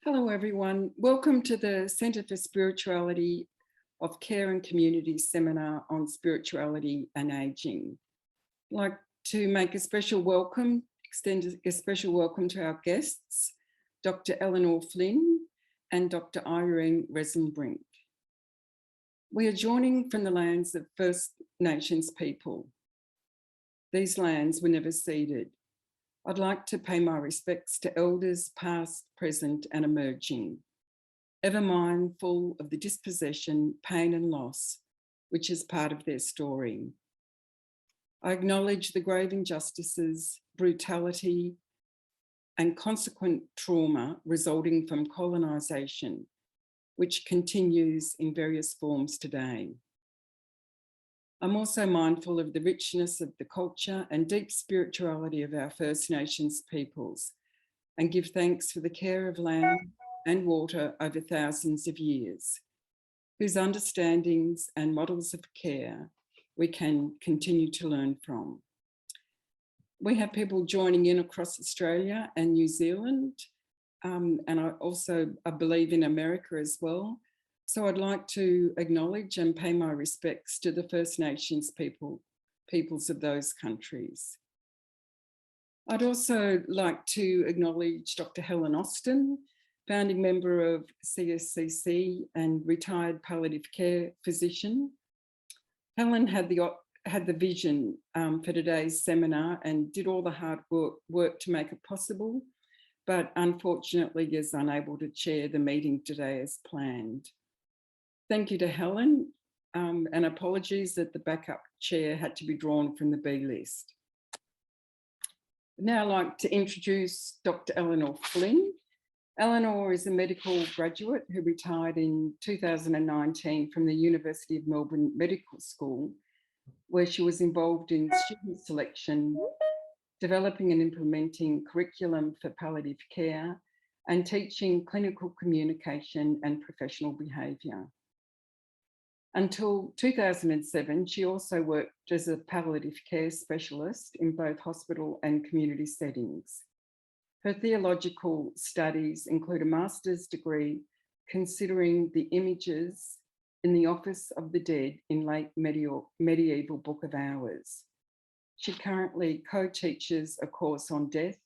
Hello everyone, welcome to the Centre for Spirituality of Care and Community seminar on spirituality and ageing. I'd like to make a special welcome, extend a special welcome to our guests, Dr. Eleanor Flynn and Dr. Irene Renzenbrink. We are joining from the lands of First Nations people. These lands were never ceded. I'd like to pay my respects to elders past, present and emerging, ever mindful of the dispossession, pain and loss, which is part of their story. I acknowledge the grave injustices, brutality and consequent trauma resulting from colonisation, which continues in various forms today. I'm also mindful of the richness of the culture and deep spirituality of our First Nations peoples and give thanks for the care of land and water over thousands of years, whose understandings and models of care we can continue to learn from. We have people joining in across Australia and New Zealand, and I believe in America as well. So I'd like to acknowledge and pay my respects to the First Nations peoples of those countries. I'd also like to acknowledge Dr. Helen Austin, founding member of CSCC and retired palliative care physician. Helen had the vision for today's seminar and did all the hard work to make it possible, but unfortunately is unable to chair the meeting today as planned. Thank you to Helen, and apologies that the backup chair had to be drawn from the B list. I'd now like to introduce Dr. Eleanor Flynn. Eleanor is a medical graduate who retired in 2019 from the University of Melbourne Medical School, where she was involved in student selection, developing and implementing curriculum for palliative care, and teaching clinical communication and professional behaviour. Until 2007, she also worked as a palliative care specialist in both hospital and community settings. Her theological studies include a master's degree considering the images in the Office of the Dead in late medieval Book of Hours. She currently co-teaches a course on death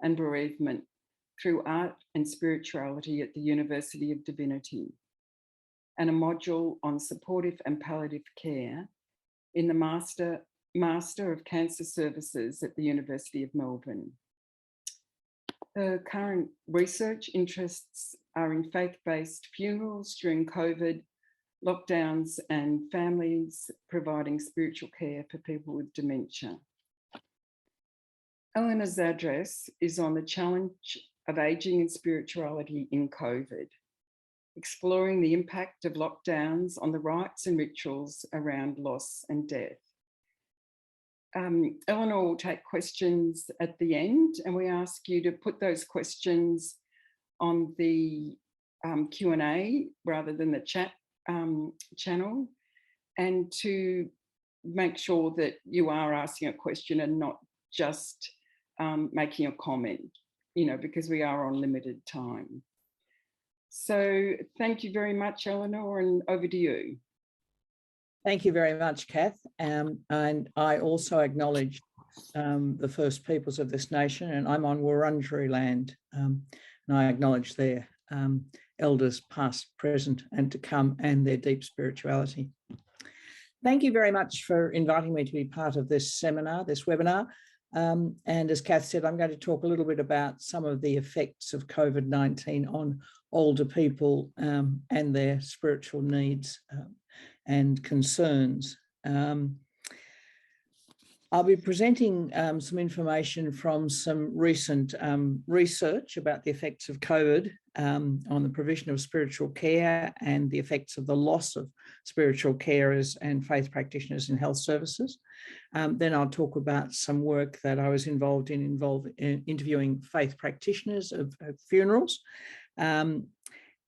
and bereavement through art and spirituality at the University of Divinity, and a module on supportive and palliative care in the Master of Cancer Services at the University of Melbourne. Her current research interests are in faith-based funerals during COVID, lockdowns, and families providing spiritual care for people with dementia. Eleanor's address is on the challenge of ageing and spirituality in COVID, exploring the impact of lockdowns on the rites and rituals around loss and death. Eleanor will take questions at the end, and we ask you to put those questions on the Q&A rather than the chat channel, and to make sure that you are asking a question and not just making a comment, because we are on limited time. So thank you very much, Eleanor, and over to you. Thank you very much, Kath. And I also acknowledge the First Peoples of this nation, and I'm on Wurundjeri land, and I acknowledge their elders past, present and to come, and their deep spirituality. Thank you very much for inviting me to be part of this seminar, this webinar. And as Kath said, I'm going to talk a little bit about some of the effects of COVID-19 on older people and their spiritual needs and concerns. I'll be presenting some information from some recent research about the effects of COVID on the provision of spiritual care and the effects of the loss of spiritual carers and faith practitioners in health services. Then I'll talk about some work that I was involved in interviewing faith practitioners of funerals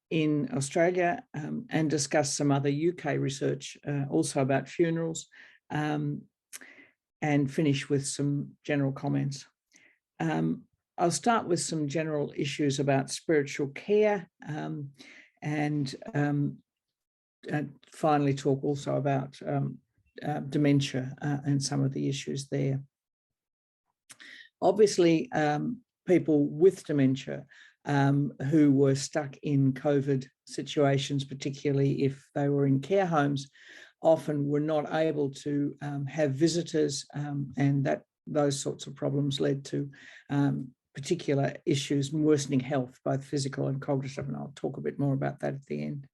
in Australia, and discuss some other UK research also about funerals, and finish with some general comments. I'll start with some general issues about spiritual care, and finally talk also about dementia and some of the issues there. Obviously, people with dementia who were stuck in COVID situations, particularly if they were in care homes, often were not able to have visitors, and those sorts of problems led to particular issues and worsening health, both physical and cognitive, and I'll talk a bit more about that at the end.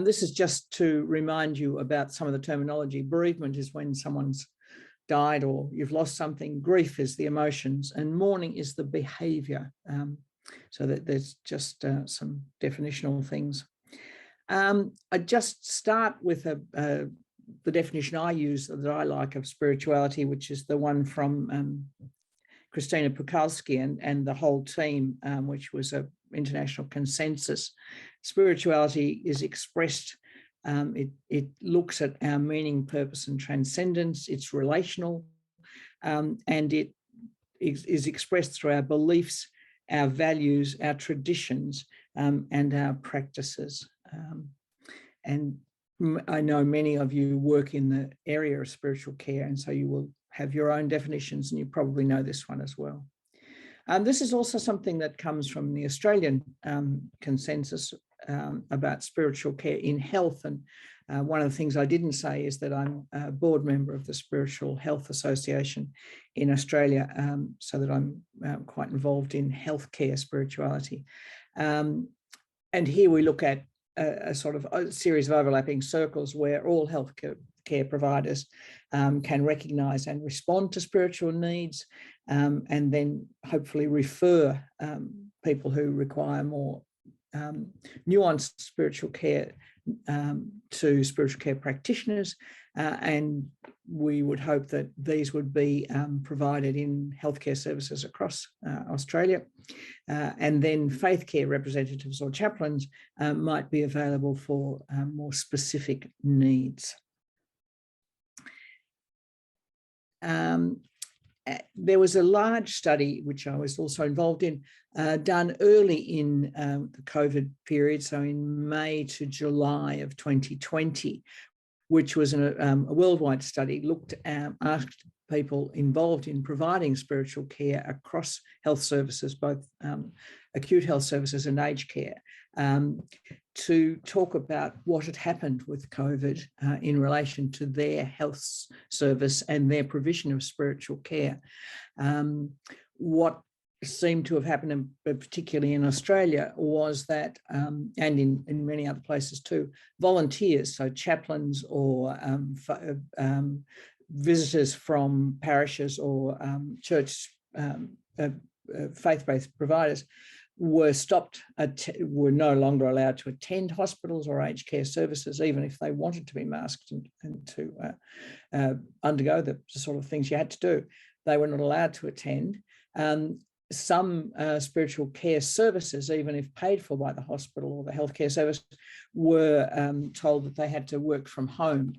This is just to remind you about some of the terminology. Bereavement is when someone's died or you've lost something. Grief is the emotions, and mourning is the behaviour. So that there's just some definitional things. I just start with the definition I use that I like of spirituality, which is the one from Christina Pukalski and the whole team, which was an international consensus. Spirituality is expressed, it looks at our meaning, purpose and transcendence. It's relational, and it is expressed through our beliefs, our values, our traditions, and our practices. And I know many of you work in the area of spiritual care, and so you will have your own definitions, and you probably know this one as well. This is also something that comes from the Australian consensus about spiritual care in health. And one of the things I didn't say is that I'm a board member of the Spiritual Health Association in Australia, so that I'm quite involved in healthcare spirituality. And here we look at a sort of a series of overlapping circles where all healthcare providers can recognise and respond to spiritual needs, and then hopefully refer people who require more nuanced spiritual care to spiritual care practitioners, and we would hope that these would be provided in healthcare services across Australia, and then faith care representatives or chaplains might be available for more specific needs. There was a large study, which I was also involved in, done early in the COVID period, so in May to July of 2020, which was a worldwide study, asked people involved in providing spiritual care across health services, both acute health services and aged care, to talk about what had happened with COVID in relation to their health service and their provision of spiritual care. What seemed to have happened, particularly in Australia, was that, and in many other places too, volunteers, so chaplains or visitors from parishes or church faith-based providers were no longer allowed to attend hospitals or aged care services, even if they wanted to be masked and to undergo the sort of things you had to do. They were not allowed to attend. Some spiritual care services, even if paid for by the hospital or the healthcare service, were told that they had to work from home.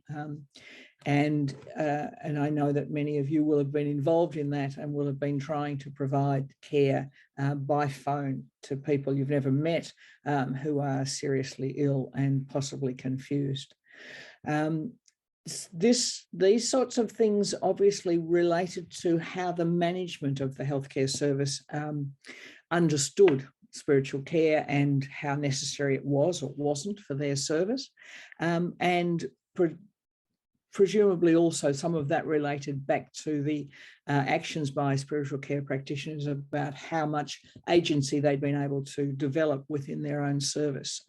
And I know that many of you will have been involved in that and will have been trying to provide care by phone to people you've never met who are seriously ill and possibly confused. These sorts of things obviously related to how the management of the healthcare service understood spiritual care and how necessary it was or wasn't for their service, and presumably also some of that related back to the actions by spiritual care practitioners about how much agency they'd been able to develop within their own service.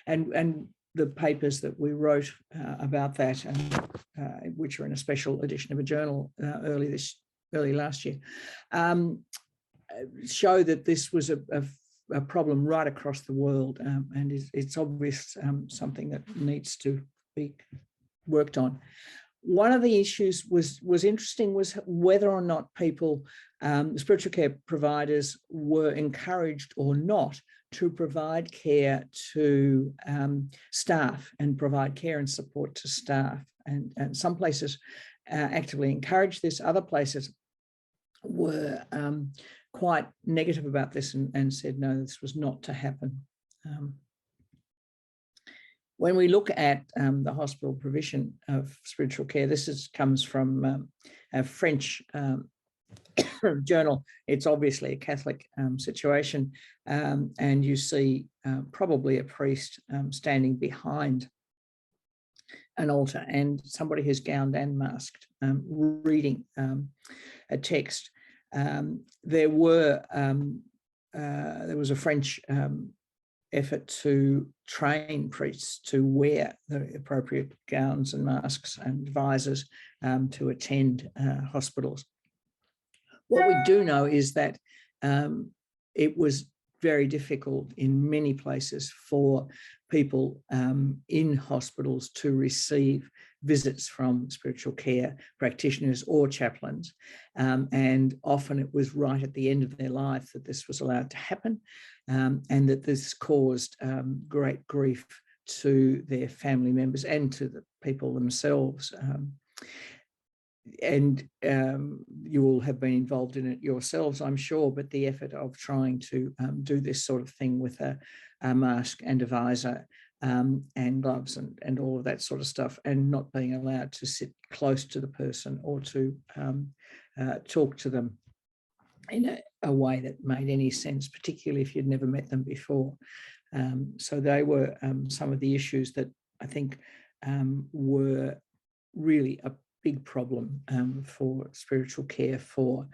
And the papers that we wrote about that, which are in a special edition of a journal early last year, show that this was a problem right across the world, and it's obvious something that needs to be worked on. One of the issues was interesting was whether or not people, spiritual care providers, were encouraged or not to provide care to staff and provide care and support to staff. And some places actively encourage this. Other places were quite negative about this and said, no, this was not to happen. When we look at the hospital provision of spiritual care, this comes from a French journal. It's obviously a Catholic situation, and you see probably a priest standing behind an altar and somebody who's gowned and masked reading a text. There was a French effort to train priests to wear the appropriate gowns and masks and visors to attend hospitals. What we do know is that it was very difficult in many places for people in hospitals to receive visits from spiritual care practitioners or chaplains. And often it was right at the end of their life that this was allowed to happen, and that this caused great grief to their family members and to the people themselves. And you all have been involved in it yourselves, I'm sure, but the effort of trying to do this sort of thing with a mask and a visor and gloves and all of that sort of stuff, and not being allowed to sit close to the person or to talk to them in a way that made any sense, particularly if you'd never met them before. So they were some of the issues that I think were really a big problem for spiritual care for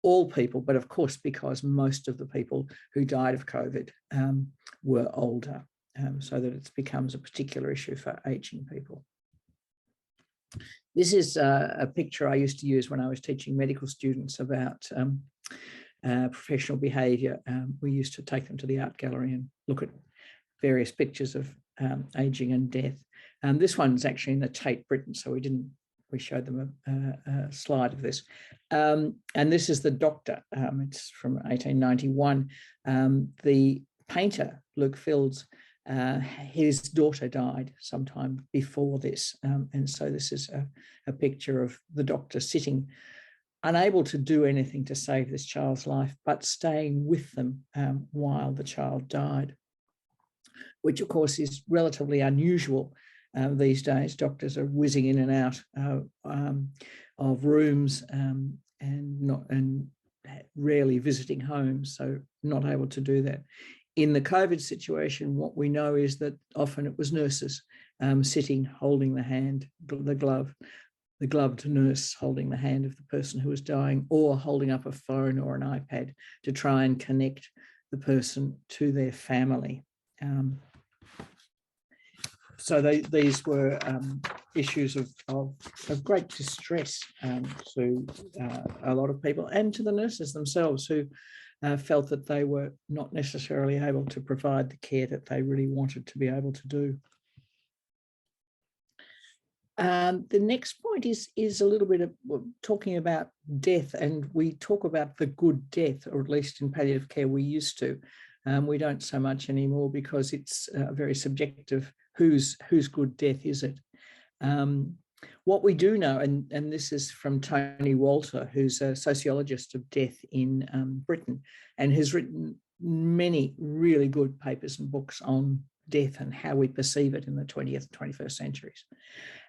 all people, but of course, because most of the people who died of COVID were older, so that it becomes a particular issue for aging people. This is a picture I used to use when I was teaching medical students about professional behaviour. We used to take them to the art gallery and look at various pictures of ageing and death. This one's actually in the Tate Britain, so we showed them a slide of this. And this is the doctor. It's from 1891. The painter, Luke Fields, his daughter died sometime before this. And so this is a picture of the doctor sitting, unable to do anything to save this child's life, but staying with them while the child died, which of course is relatively unusual. These days, doctors are whizzing in and out of rooms and rarely visiting homes, so not able to do that. In the COVID situation, what we know is that often it was nurses sitting, holding the hand, the gloved nurse holding the hand of the person who was dying, or holding up a phone or an iPad to try and connect the person to their family. So these were issues of great distress to a lot of people, and to the nurses themselves, who felt that they were not necessarily able to provide the care that they really wanted to be able to do. The next point is a little bit of talking about death, and we talk about the good death, or at least in palliative care we used to. We don't so much anymore because it's very subjective. Whose good death is it? What we do know, and this is from Tony Walter, who's a sociologist of death in Britain, and has written many really good papers and books on death and how we perceive it in the 20th and 21st centuries.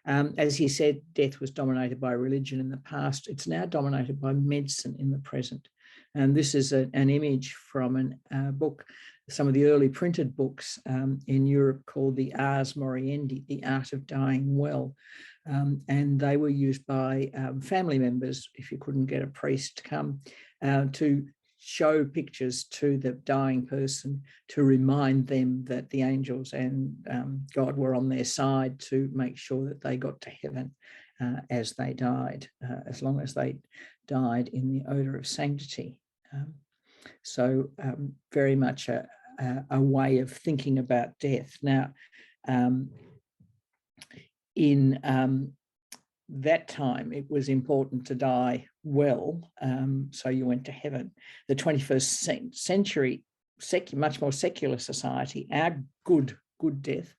As he said, death was dominated by religion in the past. It's now dominated by medicine in the present. And this is an image from a book, some of the early printed books in Europe called the Ars Moriendi, The Art of Dying Well. And they were used by family members, if you couldn't get a priest to come, to show pictures to the dying person to remind them that the angels and God were on their side to make sure that they got to heaven as they died, as long as they died in the odour of sanctity. So very much a way of thinking about death. Now, in that time, it was important to die well, so you went to heaven. The 21st century, much more secular society, our good death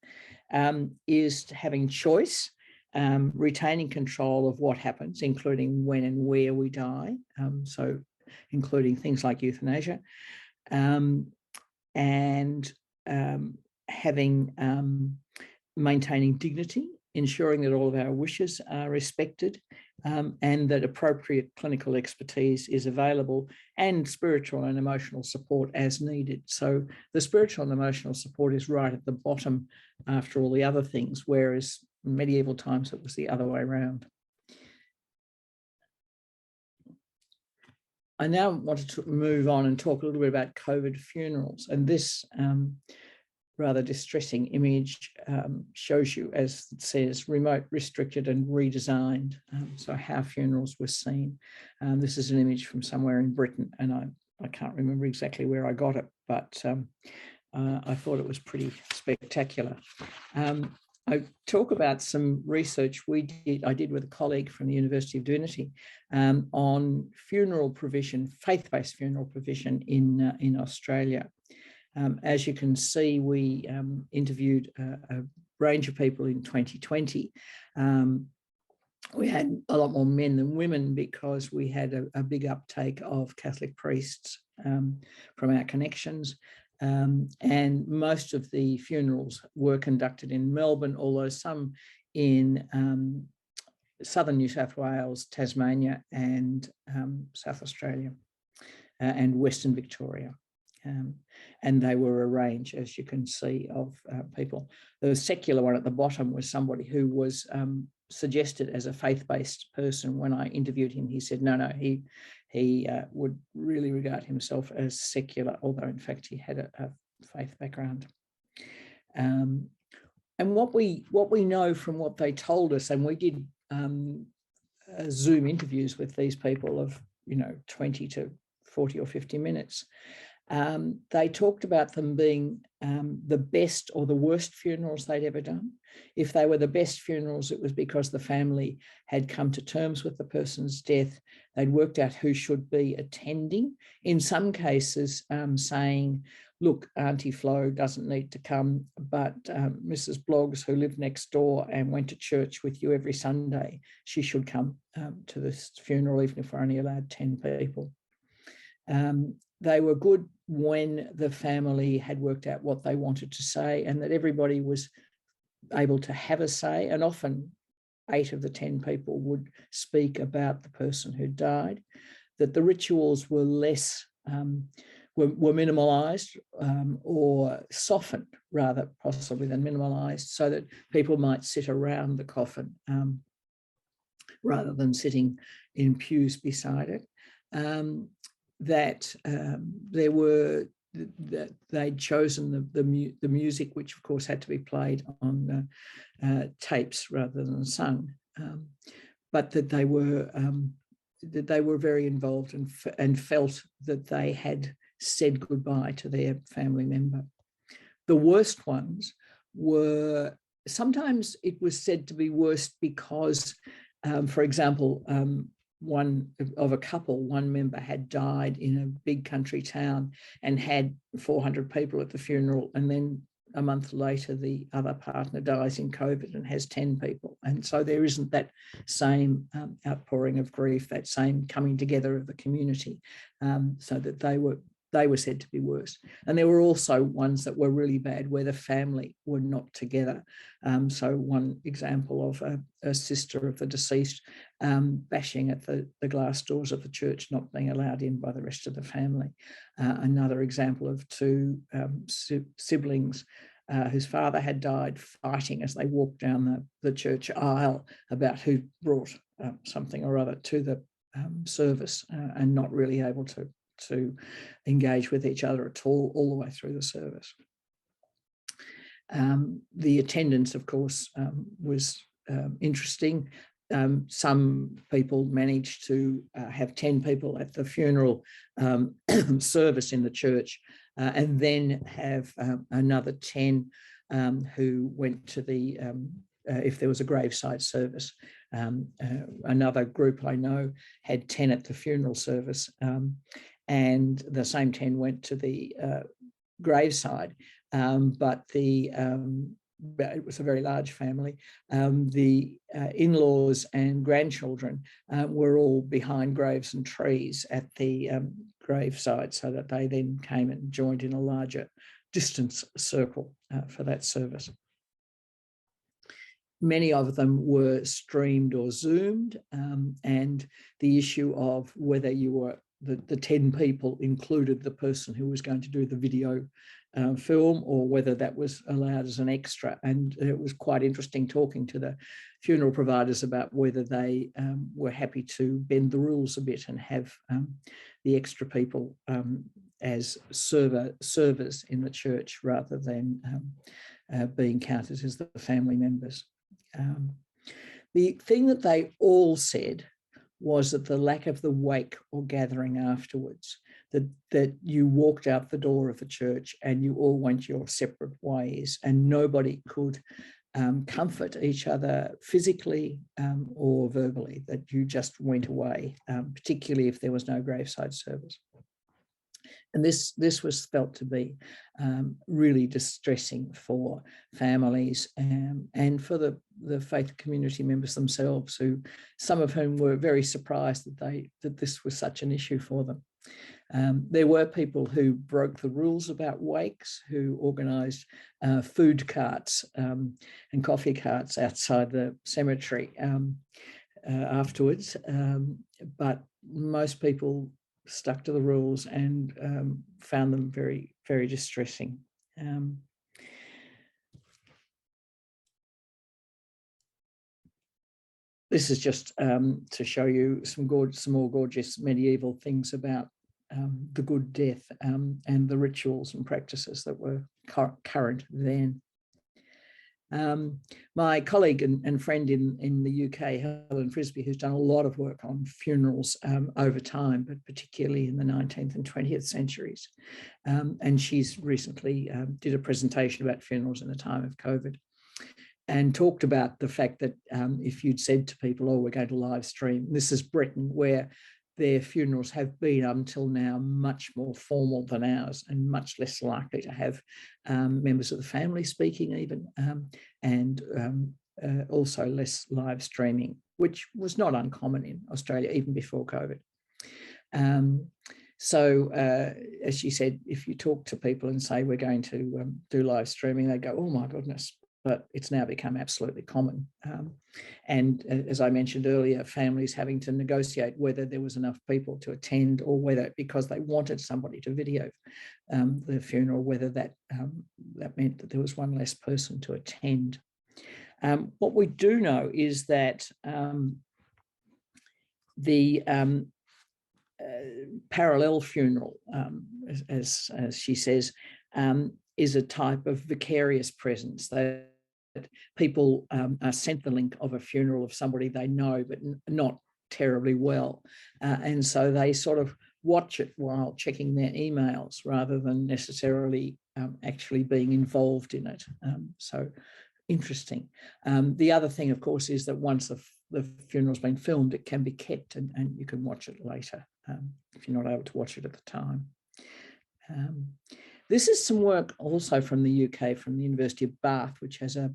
is having choice, retaining control of what happens, including when and where we die, so including things like euthanasia, and maintaining dignity, ensuring that all of our wishes are respected, and that appropriate clinical expertise is available, and spiritual and emotional support as needed. So the spiritual and emotional support is right at the bottom after all the other things, whereas in medieval times it was the other way around. I now wanted to move on and talk a little bit about COVID funerals, and this rather distressing image shows you, as it says, remote, restricted and redesigned. So how funerals were seen. This is an image from somewhere in Britain, and I can't remember exactly where I got it, but I thought it was pretty spectacular. I talk about some research I did with a colleague from the University of Divinity on funeral provision, faith-based funeral provision in Australia. As you can see, we interviewed a range of people in 2020. We had a lot more men than women because we had a big uptake of Catholic priests from our connections. And most of the funerals were conducted in Melbourne, although some in southern New South Wales, Tasmania and South Australia and Western Victoria. And they were a range, as you can see, of people. The secular one at the bottom was somebody who was suggested as a faith-based person. When I interviewed him, he said, no, he would really regard himself as secular, although in fact he had a faith background. And what we know from what they told us, and we did Zoom interviews with these people of 20 to 40 or 50 minutes. They talked about them being the best or the worst funerals they'd ever done. If they were the best funerals, it was because the family had come to terms with the person's death. They'd worked out who should be attending. In some cases, saying, look, Auntie Flo doesn't need to come, but Mrs. Bloggs, who lived next door and went to church with you every Sunday, she should come to this funeral, even if we're only allowed 10 people. They were good when the family had worked out what they wanted to say and that everybody was able to have a say, and often 8 of the 10 people would speak about the person who died, that the rituals were less, were minimalised or softened rather possibly than minimalised, so that people might sit around the coffin rather than sitting in pews beside it. That they'd chosen the music, which of course had to be played on tapes rather than sung, but that they were very involved and felt that they had said goodbye to their family member. The worst ones were, sometimes it was said to be worst because, for example, one member had died in a big country town and had 400 people at the funeral, and then a month later the other partner dies in COVID and has 10 people, and so there isn't that same outpouring of grief, that same coming together of the community, so that they were said to be worse. And there were also ones that were really bad where the family were not together. So one example of a sister of the deceased bashing at the glass doors of the church, not being allowed in by the rest of the family. Another example of 2 siblings whose father had died, fighting as they walked down the church aisle about who brought something or other to the service, and not really able to engage with each other at all the way through the service. The attendance, of course, was interesting. Some people managed to have 10 people at the funeral service in the church, and then have another 10 who went to the, if there was a graveside service. Another group I know had 10 at the funeral service, and the same 10 went to the graveside, but the it was a very large family. The in-laws and grandchildren were all behind graves and trees at the graveside, so that they then came and joined in a larger distance circle for that service. Many of them were streamed or Zoomed, and the issue of whether you were the 10 people included the person who was going to do the video film, or whether that was allowed as an extra. And it was quite interesting talking to the funeral providers about whether they were happy to bend the rules a bit and have the extra people as servers in the church, rather than being counted as the family members. The thing that they all said was that the lack of the wake or gathering afterwards, that you walked out the door of the church and you all went your separate ways, and nobody could comfort each other physically or verbally, that you just went away, particularly if there was no graveside service. And this was felt to be really distressing for families and for the faith community members themselves, who some of whom were very surprised that this was such an issue for them. There were people who broke the rules about wakes, who organised food carts and coffee carts outside the cemetery afterwards, but most people stuck to the rules and found them very, very distressing. This is just to show you some more gorgeous medieval things about the good death and the rituals and practices that were current then. My colleague and friend in the UK, Helen Frisby, who's done a lot of work on funerals over time, but particularly in the 19th and 20th centuries. And she's recently did a presentation about funerals in the time of COVID, and talked about the fact that if you'd said to people, oh, we're going to live stream, this is Britain, where their funerals have been until now much more formal than ours, and much less likely to have members of the family speaking even, and also less live streaming, which was not uncommon in Australia even before COVID. So as she said, if you talk to people and say we're going to do live streaming, they go, oh my goodness. But it's now become absolutely common. And as I mentioned earlier, families having to negotiate whether there was enough people to attend, or whether, because they wanted somebody to video the funeral, whether that meant that there was one less person to attend. What we do know is that the parallel funeral, as she says, is a type of vicarious presence. That people are sent the link of a funeral of somebody they know, but not terribly well. And so they sort of watch it while checking their emails, rather than necessarily actually being involved in it. So interesting. The other thing, of course, is that once the funeral's been filmed, it can be kept, and you can watch it later if you're not able to watch it at the time. This is some work also from the UK, from the University of Bath, which has a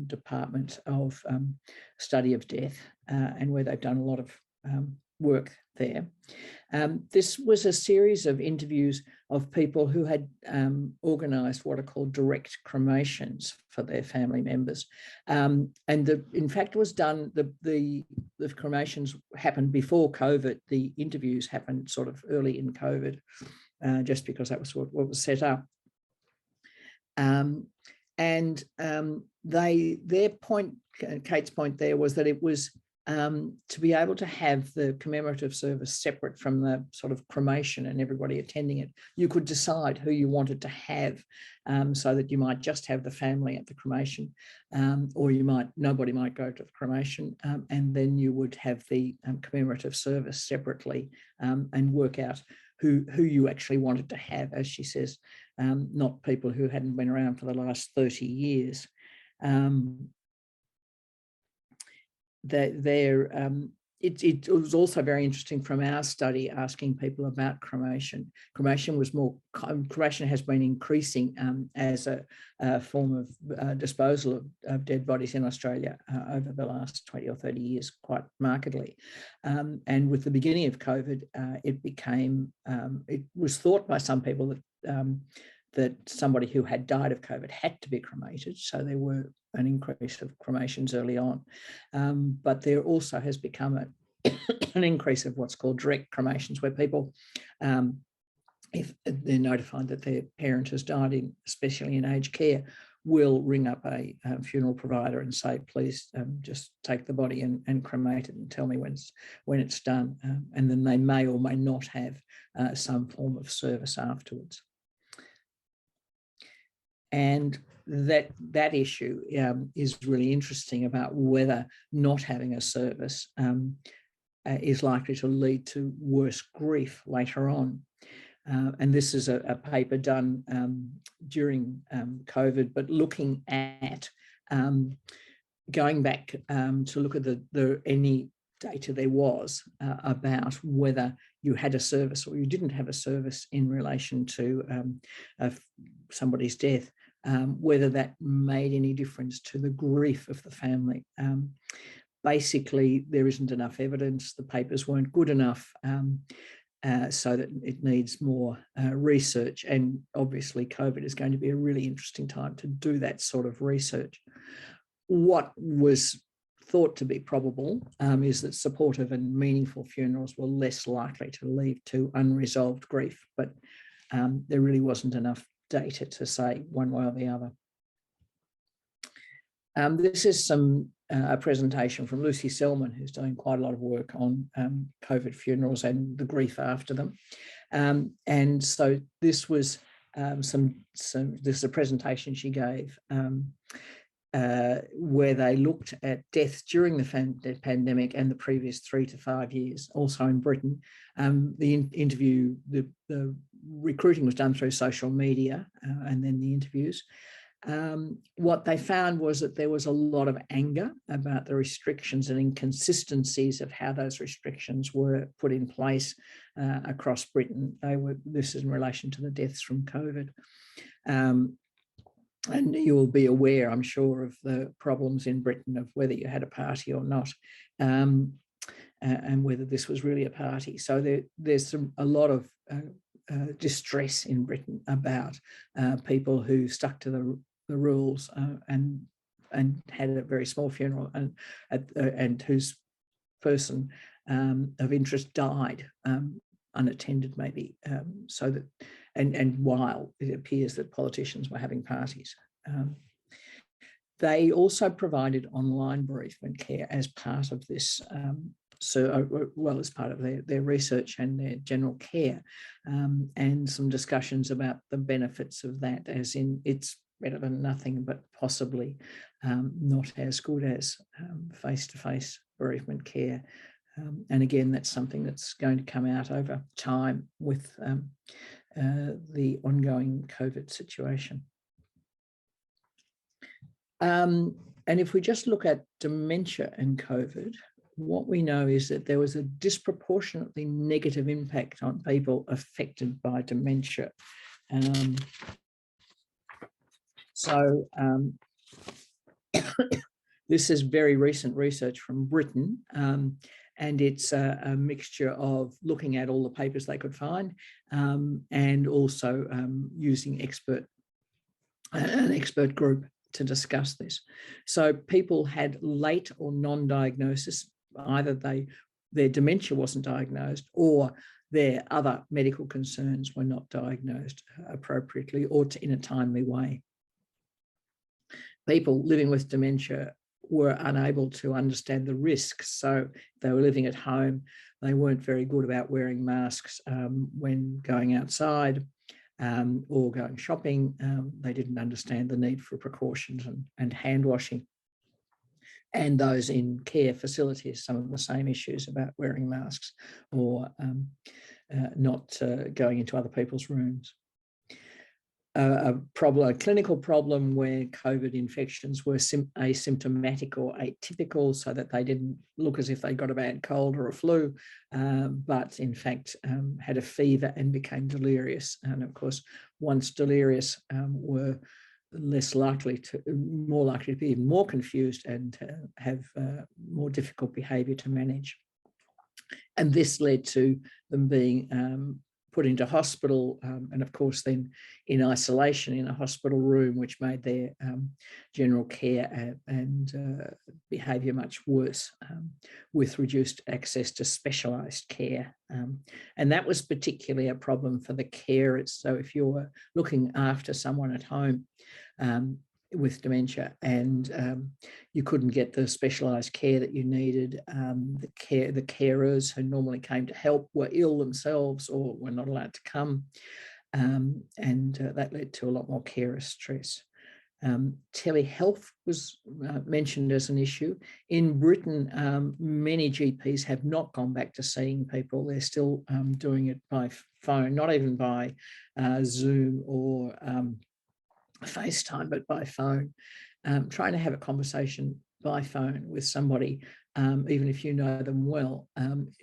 department of study of death, and where they've done a lot of work there. This was a series of interviews of people who had organised what are called direct cremations for their family members. And in fact, it was done, the cremations happened before COVID. The interviews happened sort of early in COVID. Just because that was what was set up. Their point, Kate's point there, was that it was to be able to have the commemorative service separate from the sort of cremation and everybody attending it. You could decide who you wanted to have, so that you might just have the family at the cremation, or nobody might go to the cremation, and then you would have the commemorative service separately, and work out who you actually wanted to have, as she says, not people who hadn't been around for the last 30 years. it was also very interesting from our study asking people about cremation. Cremation has been increasing as a form of disposal of dead bodies in Australia over the last 20 or 30 years, quite markedly. And with the beginning of COVID, it was thought by some people that somebody who had died of COVID had to be cremated. So there were an increase of cremations early on. But there also has become an increase of what's called direct cremations, where people, if they're notified that their parent has died, especially in aged care, will ring up a funeral provider and say, please just take the body and cremate it and tell me when it's done. And then they may or may not have some form of service afterwards. And that issue is really interesting about whether not having a service is likely to lead to worse grief later on. And this is a paper done during COVID, but looking at going back to look at any data there was about whether you had a service or you didn't have a service in relation to somebody's death, whether that made any difference to the grief of the family. Basically, there isn't enough evidence. The papers weren't good enough, so that it needs more research. And obviously, COVID is going to be a really interesting time to do that sort of research. What was thought to be probable is that supportive and meaningful funerals were less likely to lead to unresolved grief, but there really wasn't enough data to say one way or the other. This is a presentation from Lucy Selman, who's doing quite a lot of work on COVID funerals and the grief after them. And so this was this is a presentation she gave where they looked at deaths during the pandemic and the previous 3 to 5 years, also in Britain. The recruiting was done through social media and then the interviews. What they found was that there was a lot of anger about the restrictions and inconsistencies of how those restrictions were put in place across Britain. This is in relation to the deaths from COVID. And you will be aware, I'm sure, of the problems in Britain of whether you had a party or not, and whether this was really a party. So there's a lot of distress in Britain about people who stuck to the rules and had a very small funeral and whose person of interest died unattended, maybe, so that and while it appears that politicians were having parties. They also provided online bereavement care as part of this, as part of their research and their general care, and some discussions about the benefits of that, as in it's better than nothing, but possibly not as good as face-to-face bereavement care. And again, that's something that's going to come out over time with the ongoing COVID situation. And if we just look at dementia and COVID, what we know is that there was a disproportionately negative impact on people affected by dementia. This is very recent research from Britain, and it's a mixture of looking at all the papers they could find and also using an expert group to discuss this. So people had late or non-diagnosis, either their dementia wasn't diagnosed or their other medical concerns were not diagnosed appropriately or in a timely way. People living with dementia were unable to understand the risks. So they were living at home. They weren't very good about wearing masks when going outside or going shopping. They didn't understand the need for precautions and hand washing. And those in care facilities, some of the same issues about wearing masks or not going into other people's rooms. a clinical problem where COVID infections were asymptomatic or atypical, so that they didn't look as if they got a bad cold or a flu, but in fact had a fever and became delirious. And of course, once delirious, were more likely to be even more confused and have more difficult behaviour to manage. And this led to them being put into hospital, and of course then in isolation in a hospital room, which made their general care and behaviour much worse, with reduced access to specialised care. And that was particularly a problem for the carers. So if you're looking after someone at home with dementia and you couldn't get the specialised care that you needed, the carers who normally came to help were ill themselves or were not allowed to come, and that led to a lot more carer stress. Telehealth was mentioned as an issue. In Britain, many GPs have not gone back to seeing people. They're still doing it by phone, not even by Zoom or FaceTime, but by phone. Trying to have a conversation by phone with somebody, even if you know them well,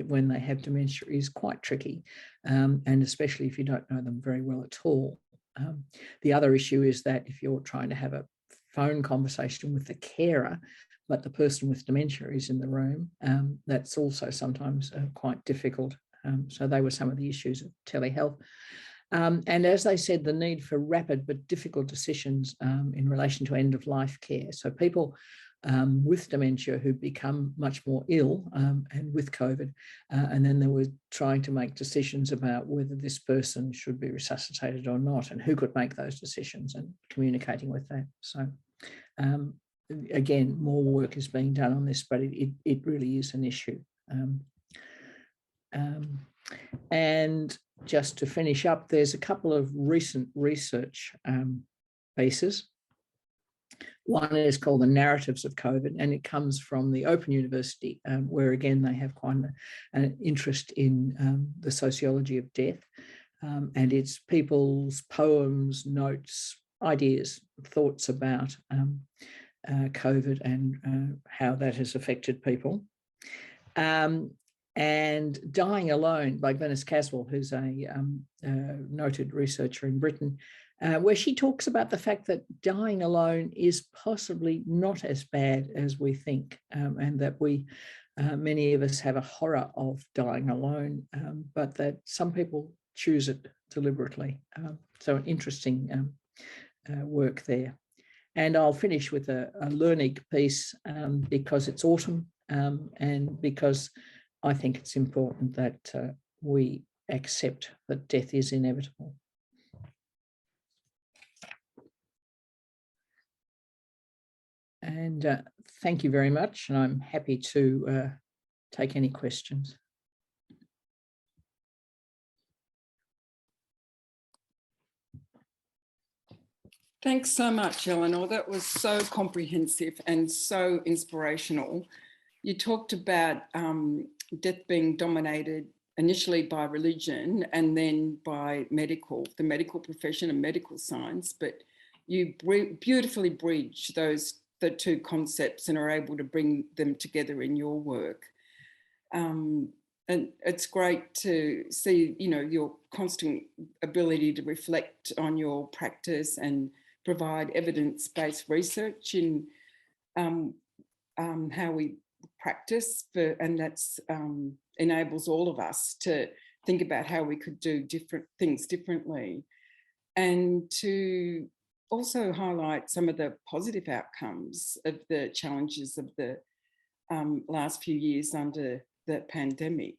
when they have dementia is quite tricky, and especially if you don't know them very well at all. The other issue is that if you're trying to have a phone conversation with the carer, but the person with dementia is in the room, that's also sometimes quite difficult. So they were some of the issues of telehealth. And as they said, the need for rapid but difficult decisions in relation to end-of-life care. So people with dementia who become much more ill and with COVID, and then they were trying to make decisions about whether this person should be resuscitated or not, and who could make those decisions, and communicating with that. So again, more work is being done on this, but it really is an issue. And just to finish up, there's a couple of recent research pieces. One is called The Narratives of COVID, and it comes from the Open University, where again, they have quite an interest in the sociology of death. And it's people's poems, notes, ideas, thoughts about COVID and how that has affected people. And Dying Alone by Glenys Caswell, who's a noted researcher in Britain, where she talks about the fact that dying alone is possibly not as bad as we think, and that many of us have a horror of dying alone, but that some people choose it deliberately. So an interesting work there. And I'll finish with a learning piece because it's autumn, and because I think it's important that we accept that death is inevitable. And thank you very much, and I'm happy to take any questions. Thanks so much, Eleanor. That was so comprehensive and so inspirational. You talked about death being dominated initially by religion and then by the medical profession and medical science, but you beautifully bridge the two concepts and are able to bring them together in your work. And it's great to see, your constant ability to reflect on your practice and provide evidence-based research in how we practice, and that's enables all of us to think about how we could do different things differently, and to also highlight some of the positive outcomes of the challenges of the last few years under the pandemic.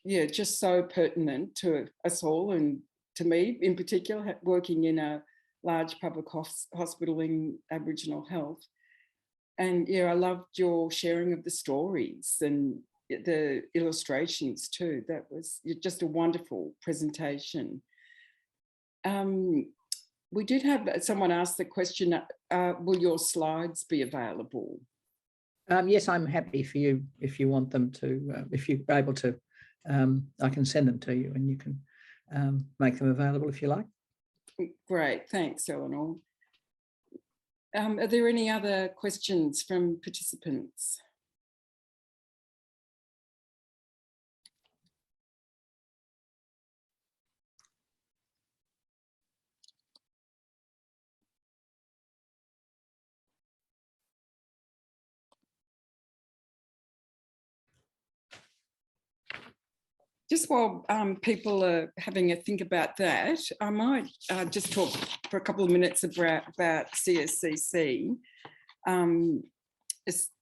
Yeah, just so pertinent to us all, and to me in particular, working in a large public hospital in Aboriginal health. And yeah, I loved your sharing of the stories and the illustrations too. That was just a wonderful presentation. We did have someone ask the question, will your slides be available? Yes, I'm happy for you if you want them to, if you're able to, I can send them to you and you can make them available if you like. Great, thanks, Eleanor. Are there any other questions from participants? Just while people are having a think about that, I might just talk for a couple of minutes about CSCC,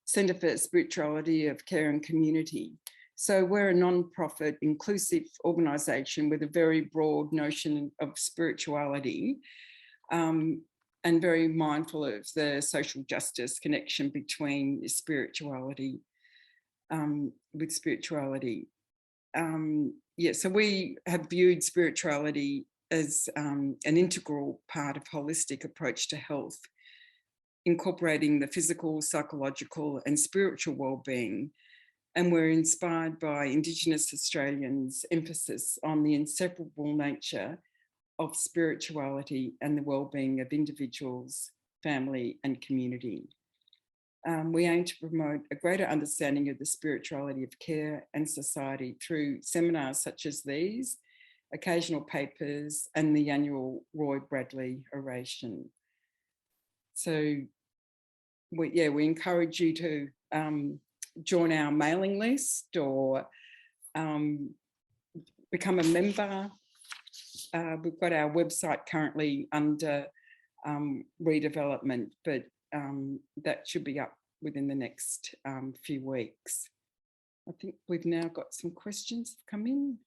Centre for Spirituality of Care and Community. So we're a non-profit inclusive organisation with a very broad notion of spirituality, and very mindful of the social justice connection between spirituality with spirituality. So we have viewed spirituality as an integral part of holistic approach to health, incorporating the physical, psychological and spiritual well-being. And we're inspired by Indigenous Australians' emphasis on the inseparable nature of spirituality and the well-being of individuals, family and community. We aim to promote a greater understanding of the spirituality of care and society through seminars such as these, occasional papers and the annual Roy Bradley oration. So we encourage you to join our mailing list or become a member. We've got our website currently under redevelopment, but that should be up within the next few weeks. I think we've now got some questions come in.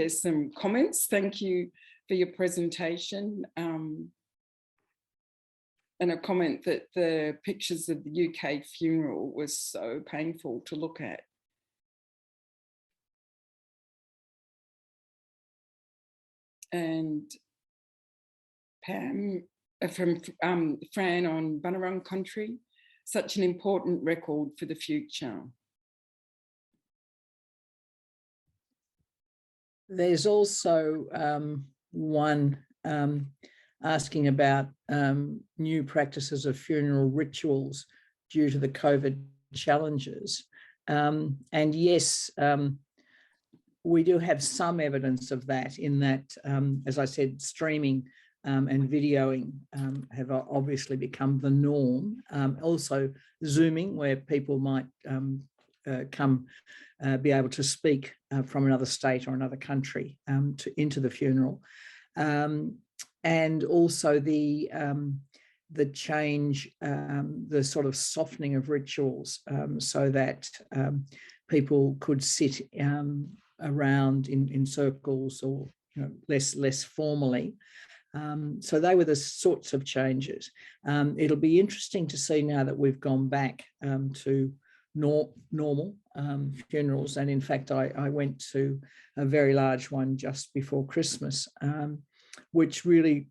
Some comments. Thank you for your presentation. And a comment that the pictures of the UK funeral was so painful to look at. And Pam from Fran on Bunurong Country, such an important record for the future. There's also one asking about new practices of funeral rituals due to the COVID challenges. And yes, we do have some evidence of that in that, as I said, streaming and videoing have obviously become the norm. Also Zooming, where people might be able to speak from another state or another country into the funeral. And also the change, the sort of softening of rituals so that people could sit around in circles or less formally. So they were the sorts of changes. It'll be interesting to see now that we've gone back to normal funerals. And in fact, I went to a very large one just before Christmas, which really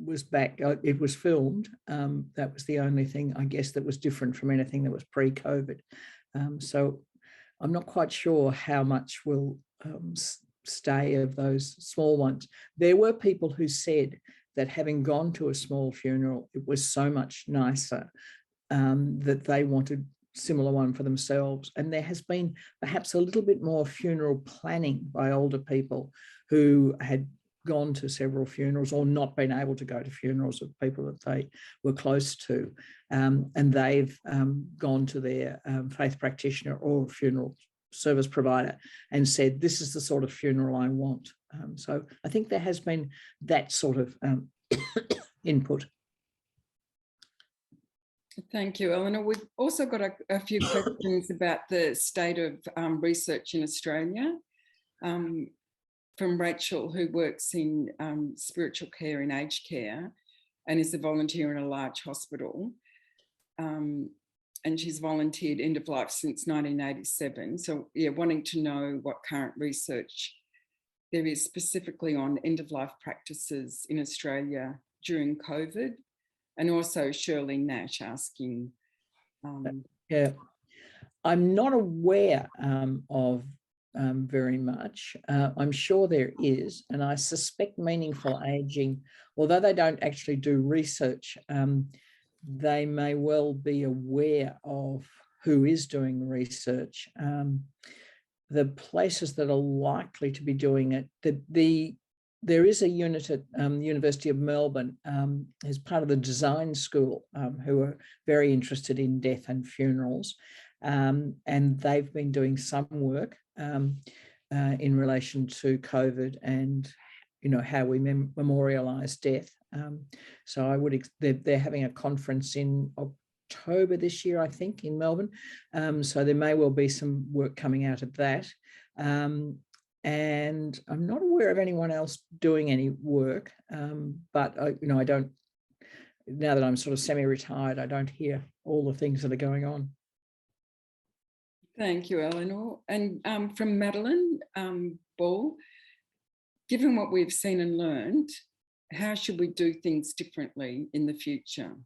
was back. It was filmed. That was the only thing, I guess, that was different from anything that was pre-COVID. So I'm not quite sure how much will stay of those small ones. There were people who said that having gone to a small funeral, it was so much nicer that they wanted similar one for themselves. And there has been perhaps a little bit more funeral planning by older people who had gone to several funerals or not been able to go to funerals of people that they were close to. And they've gone to their faith practitioner or funeral service provider and said, this is the sort of funeral I want. So I think there has been that sort of input. Thank you, Eleanor. We've also got a few questions about the state of research in Australia from Rachel, who works in spiritual care in aged care and is a volunteer in a large hospital. And she's volunteered end of life since 1987. So wanting to know what current research there is specifically on end of life practices in Australia during COVID. And also Shirley Nash asking. Yeah, I'm not aware of very much. I'm sure there is, and I suspect meaningful aging, although they don't actually do research, they may well be aware of who is doing research. The places that are likely to be doing it, there is a unit at University of Melbourne as part of the design school who are very interested in death and funerals. And they've been doing some work in relation to COVID and, you know, how we memorialise death. So I would, they're having a conference in October this year, I think, in Melbourne. So there may well be some work coming out of that. And I'm not aware of anyone else doing any work, but you know, I don't, now that I'm sort of semi-retired, I don't hear all the things that are going on. Thank you, Eleanor. And from Madeline Ball, given what we've seen and learned, how should we do things differently in the future?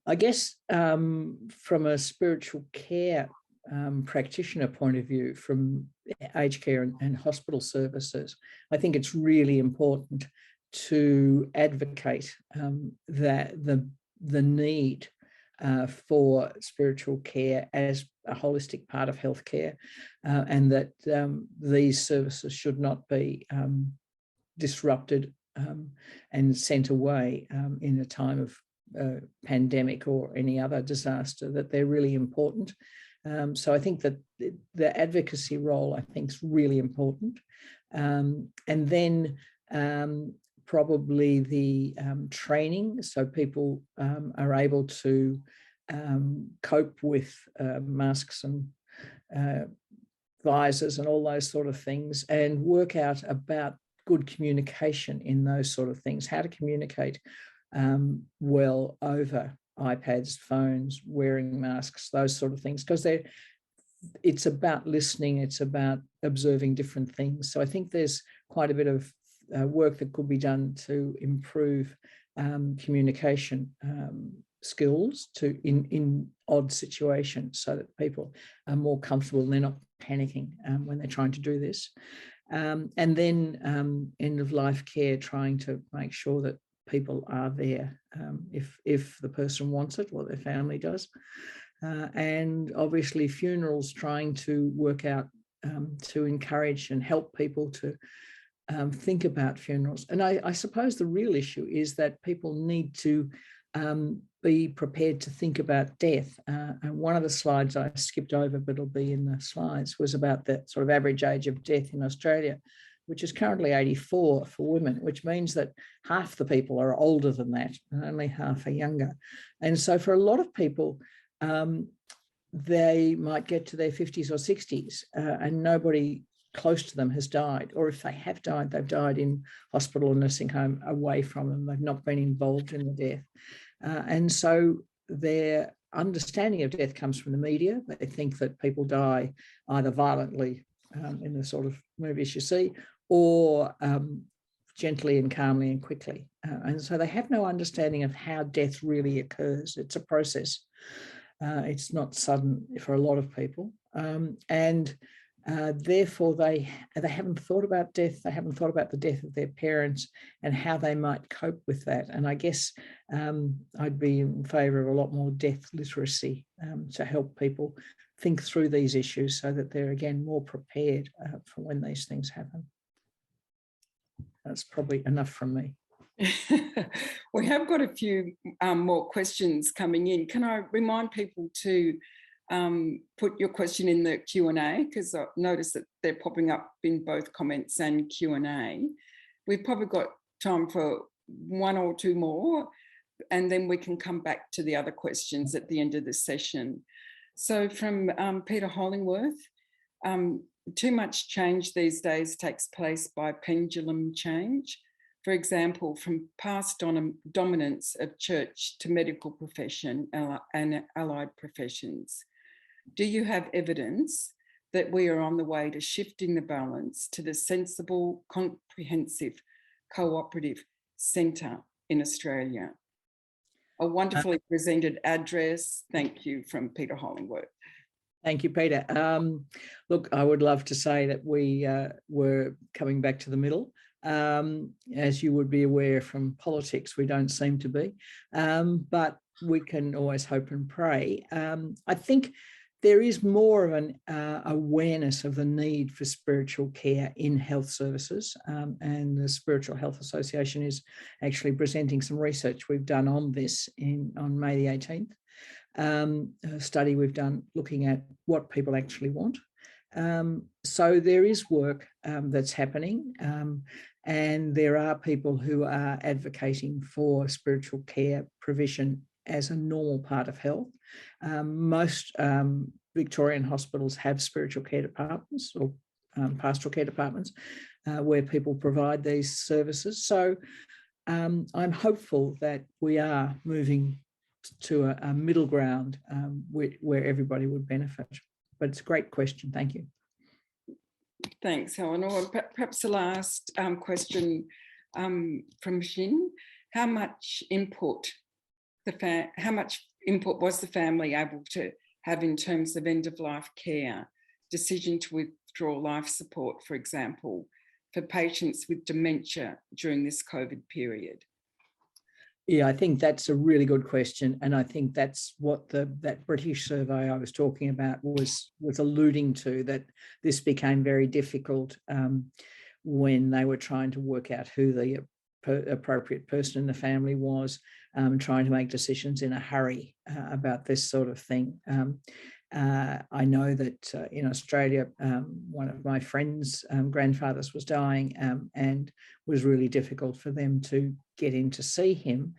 I guess from a spiritual care practitioner point of view, from aged care and hospital services, I think it's really important to advocate that the need for spiritual care as a holistic part of healthcare, and that these services should not be disrupted and sent away in a time of pandemic or any other disaster, that they're really important. So I think that the advocacy role, I think, is really important. And then probably the training, so people are able to cope with masks and visors and all those sort of things, and work out about good communication in those sort of things, how to communicate well over iPads, phones, wearing masks, those sort of things, because it's about listening, it's about observing different things. So I think there's quite a bit of work that could be done to improve communication skills in odd situations, so that people are more comfortable and they're not panicking when they're trying to do this. And then end of life care, trying to make sure that people are there if the person wants it or their family does. And obviously funerals, trying to work out to encourage and help people to think about funerals. And I suppose the real issue is that people need to be prepared to think about death. And one of the slides I skipped over, but it'll be in the slides, was about the sort of average age of death in Australia, which is currently 84 for women, which means that half the people are older than that and only half are younger. And so for a lot of people, they might get to their 50s or 60s and nobody close to them has died, or if they have died, they've died in hospital or nursing home away from them. They've not been involved in the death. And so their understanding of death comes from the media. They think that people die either violently in the sort of movies you see, or gently and calmly and quickly. And so they have no understanding of how death really occurs. It's a process. It's not sudden for a lot of people. And therefore, they haven't thought about death. They haven't thought about the death of their parents and how they might cope with that. And I guess I'd be in favour of a lot more death literacy to help people think through these issues, so that they're, again, more prepared for when these things happen. That's probably enough from me. We have got a few more questions coming in. Can I remind people to put your question in the Q&A, because I've noticed that they're popping up in both comments and Q&A. We've probably got time for one or two more, and then we can come back to the other questions at the end of the session. So from Peter Hollingworth, too much change these days takes place by pendulum change. For example, from past dominance of church to medical profession and allied professions. Do you have evidence that we are on the way to shifting the balance to the sensible, comprehensive, cooperative, centre in Australia. A wonderfully presented address. Thank you from Peter Hollingworth. Thank you, Peter. Look, I would love to say that we were coming back to the middle. As you would be aware from politics, we don't seem to be, but we can always hope and pray. I think there is more of an awareness of the need for spiritual care in health services, and the Spiritual Health Association is actually presenting some research we've done on this on May the 18th. A study we've done looking at what people actually want. So there is work that's happening, and there are people who are advocating for spiritual care provision as a normal part of health. Most Victorian hospitals have spiritual care departments or pastoral care departments where people provide these services. So I'm hopeful that we are moving to a middle ground where everybody would benefit. But it's a great question. Thank you. Thanks, Eleanor. Perhaps the last question from Flynn. How much input was the family able to have in terms of end-of-life care, decision to withdraw life support, for example, for patients with dementia during this COVID period? Yeah, I think that's a really good question. And I think that's what that British survey I was talking about was alluding to, that this became very difficult when they were trying to work out who the appropriate person in the family was, trying to make decisions in a hurry about this sort of thing. I know that in Australia, one of my friends' grandfathers was dying, and was really difficult for them to get in to see him,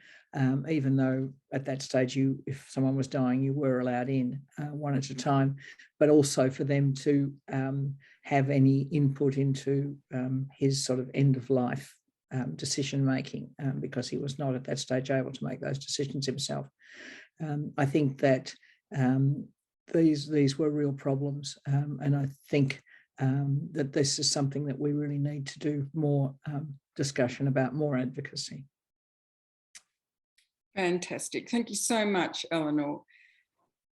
even though at that stage, if someone was dying, you were allowed in one at a time, but also for them to have any input into his sort of end of life decision making, because he was not at that stage able to make those decisions himself. I think that these were real problems, and I think that this is something that we really need to do more discussion about, more advocacy. Fantastic. Thank you so much, Eleanor.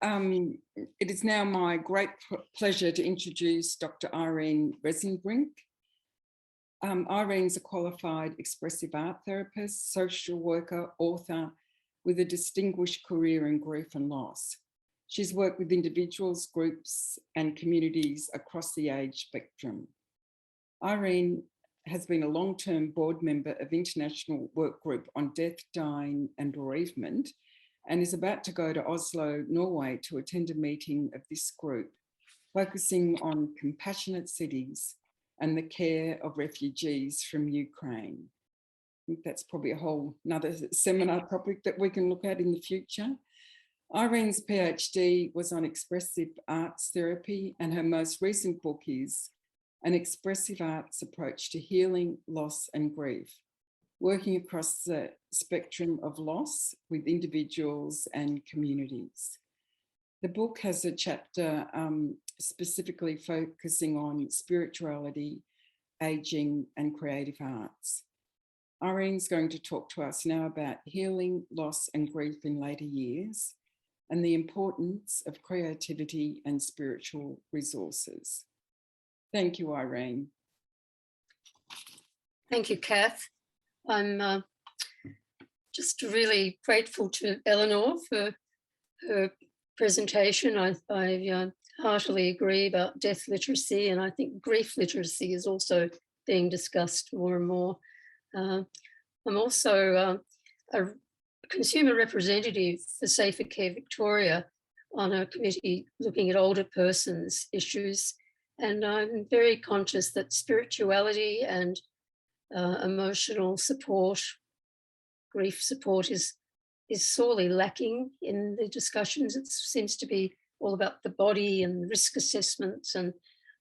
It is now my great pleasure to introduce Dr. Irene Renzenbrink. Irene's a qualified expressive art therapist, social worker, author with a distinguished career in grief and loss. She's worked with individuals, groups, and communities across the age spectrum. Irene has been a long-term board member of International Work Group on Death, Dying and Bereavement, and is about to go to Oslo, Norway to attend a meeting of this group, focusing on compassionate cities and the care of refugees from Ukraine. I think that's probably a whole another seminar topic that we can look at in the future. Irene's PhD was on expressive arts therapy, and her most recent book is An Expressive Arts Approach to Healing, Loss and Grief, working across the spectrum of loss with individuals and communities. The book has a chapter specifically focusing on spirituality, aging and creative arts. Irene's going to talk to us now about healing, loss and grief in later years, and the importance of creativity and spiritual resources. Thank you, Irene. Thank you, Kath. I'm just really grateful to Eleanor for her presentation. I heartily agree about death literacy, and I think grief literacy is also being discussed more and more. I'm also a consumer representative for Safer Care Victoria on a committee looking at older persons issues, and I'm very conscious that spirituality and emotional support, grief support is sorely lacking in the discussions. It seems to be all about the body and risk assessments. And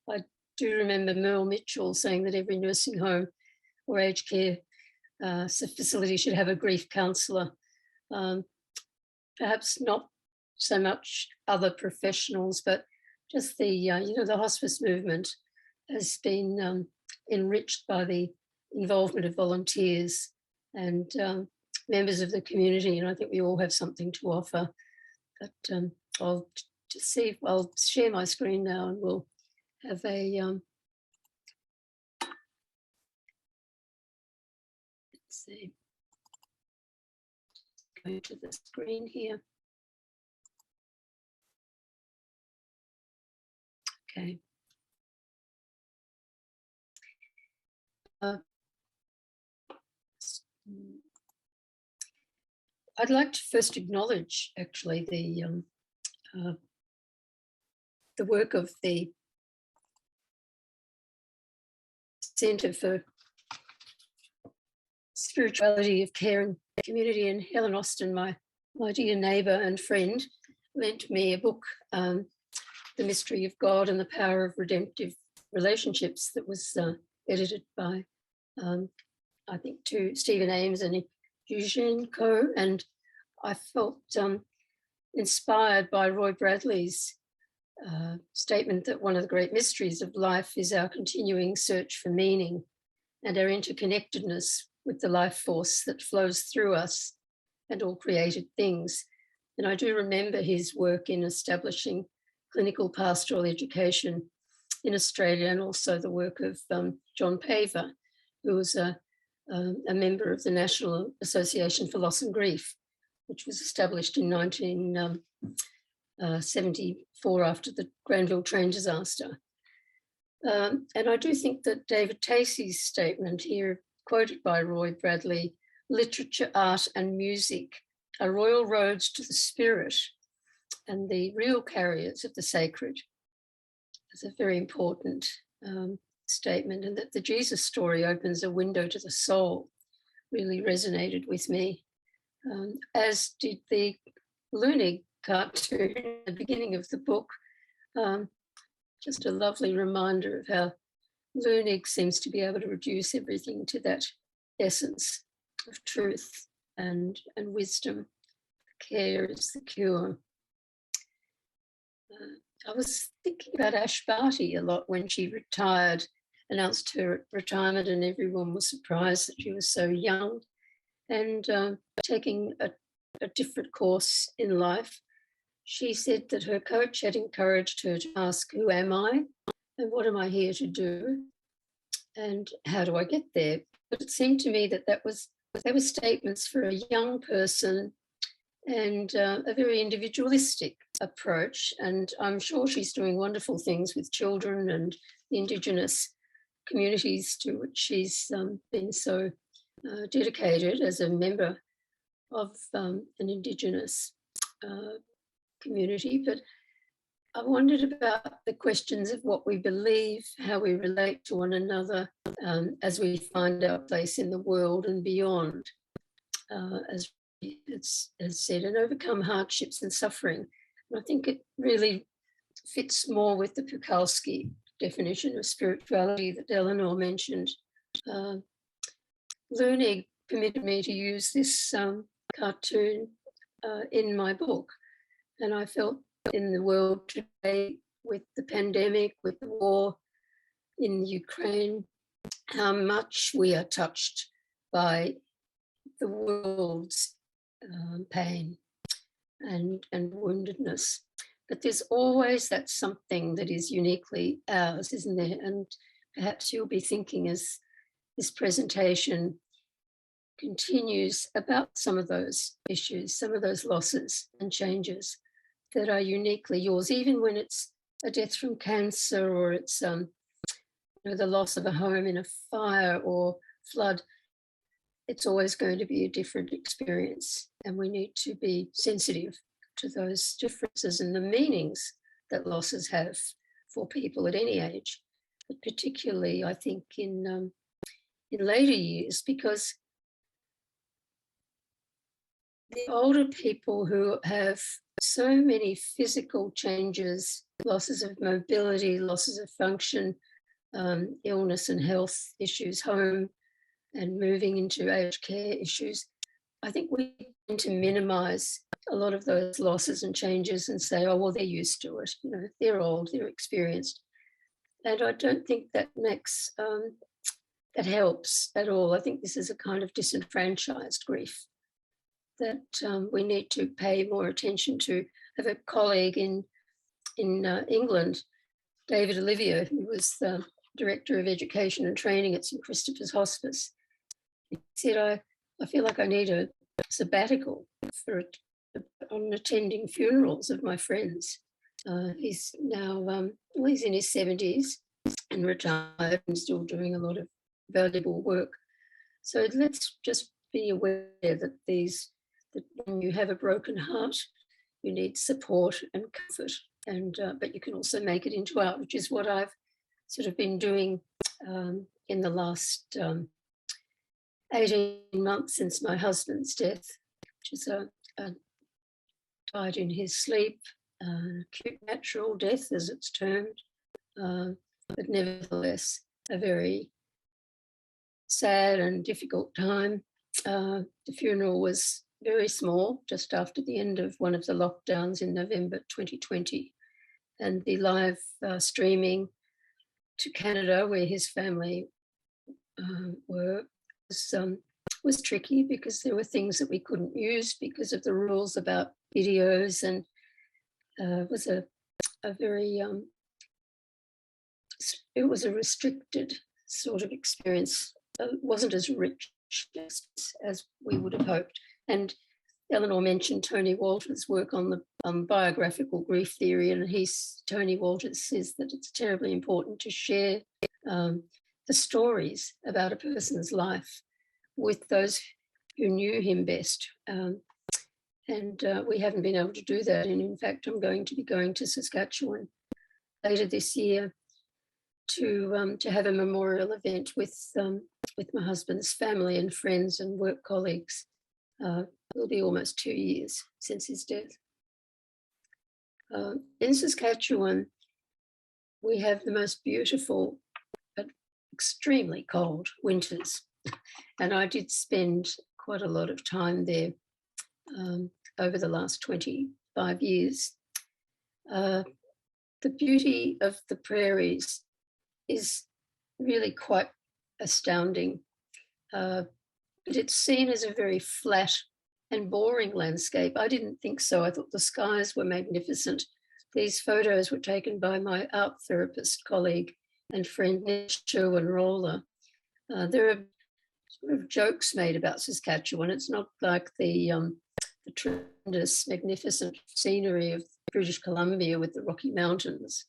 I do remember Merle Mitchell saying that every nursing home or aged care facility should have a grief counsellor. Perhaps not so much other professionals, but just the the hospice movement has been enriched by the involvement of volunteers and members of the community. And I think we all have something to offer. But I'll just see if I'll share my screen now, and we'll have a let's see, go to the screen here. Okay. I'd like to first acknowledge actually the work of the Centre for Spirituality of Care and Community, and Helen Austin, my dear neighbour and friend, lent me a book, The Mystery of God and the Power of Redemptive Relationships, that was edited by I think Stephen Ames and Eugene Coe, and I felt inspired by Roy Bradley's statement that one of the great mysteries of life is our continuing search for meaning and our interconnectedness with the life force that flows through us and all created things. And I do remember his work in establishing clinical pastoral education in Australia, and also the work of John Paver, who was a member of the National Association for Loss and Grief, which was established in 1974 after the Granville train disaster. And I do think that David Tacey's statement here, quoted by Roy Bradley, literature, art and music are royal roads to the spirit and the real carriers of the sacred, is a very important statement, and that the Jesus story opens a window to the soul really resonated with me, as did the Lunig cartoon at the beginning of the book. Just a lovely reminder of how Lunig seems to be able to reduce everything to that essence of truth and wisdom. Care is the cure. I was thinking about Ash Barty a lot when she retired, announced her retirement, and everyone was surprised that she was so young and taking a different course in life. She said that her coach had encouraged her to ask, who am I and what am I here to do and how do I get there? But it seemed to me that they were statements for a young person and a very individualistic approach. And I'm sure she's doing wonderful things with children and the Indigenous communities to which she's been so dedicated as a member of an Indigenous community. But I wondered about the questions of what we believe, how we relate to one another as we find our place in the world and beyond, as it's said, and overcome hardships and suffering. And I think it really fits more with the Pukalski definition of spirituality that Eleanor mentioned. Lunig permitted me to use this cartoon in my book, and I felt in the world today, with the pandemic, with the war in Ukraine, how much we are touched by the world's pain and woundedness. But there's always that something that is uniquely ours, isn't there? And perhaps you'll be thinking as this presentation continues about some of those issues, some of those losses and changes that are uniquely yours, even when it's a death from cancer or it's the loss of a home in a fire or flood. It's always going to be a different experience, and we need to be sensitive to those differences and the meanings that losses have for people at any age, but particularly I think in later years, because the older people who have so many physical changes, losses of mobility, losses of function, illness and health issues, home and moving into aged care issues, I think we tend to minimise a lot of those losses and changes and say, oh, well, they're used to it. They're old, they're experienced. And I don't think that makes that helps at all. I think this is a kind of disenfranchised grief that we need to pay more attention to. I have a colleague in England, David Olivia, who was the Director of Education and Training at St Christopher's Hospice. He said, I feel like I need a sabbatical on attending funerals of my friends. He's now, he's in his 70s and retired and still doing a lot of valuable work. So let's just be aware that that when you have a broken heart, you need support and comfort, and but you can also make it into art, which is what I've sort of been doing in the last 18 months since my husband's death, which is died in his sleep, acute natural death as it's termed, but nevertheless a very sad and difficult time. The funeral was very small, just after the end of one of the lockdowns in November 2020, and the live streaming to Canada, where his family was tricky because there were things that we couldn't use because of the rules about videos, and was a very it was a restricted sort of experience. It wasn't as rich as we would have hoped. And Eleanor mentioned Tony Walter's work on the biographical grief theory, and Tony Walters says that it's terribly important to share the stories about a person's life with those who knew him best. And we haven't been able to do that. And in fact, I'm going to be going to Saskatchewan later this year to have a memorial event with my husband's family and friends and work colleagues. It'll be almost 2 years since his death. In Saskatchewan, we have the most beautiful but extremely cold winters. And I did spend quite a lot of time there over the last 25 years. The beauty of the prairies is really quite astounding. But it's seen as a very flat and boring landscape. I didn't think so. I thought the skies were magnificent. These photos were taken by my art therapist colleague and friend Sherwin Roller. There are sort of jokes made about Saskatchewan. It's not like the tremendous, magnificent scenery of British Columbia with the Rocky Mountains.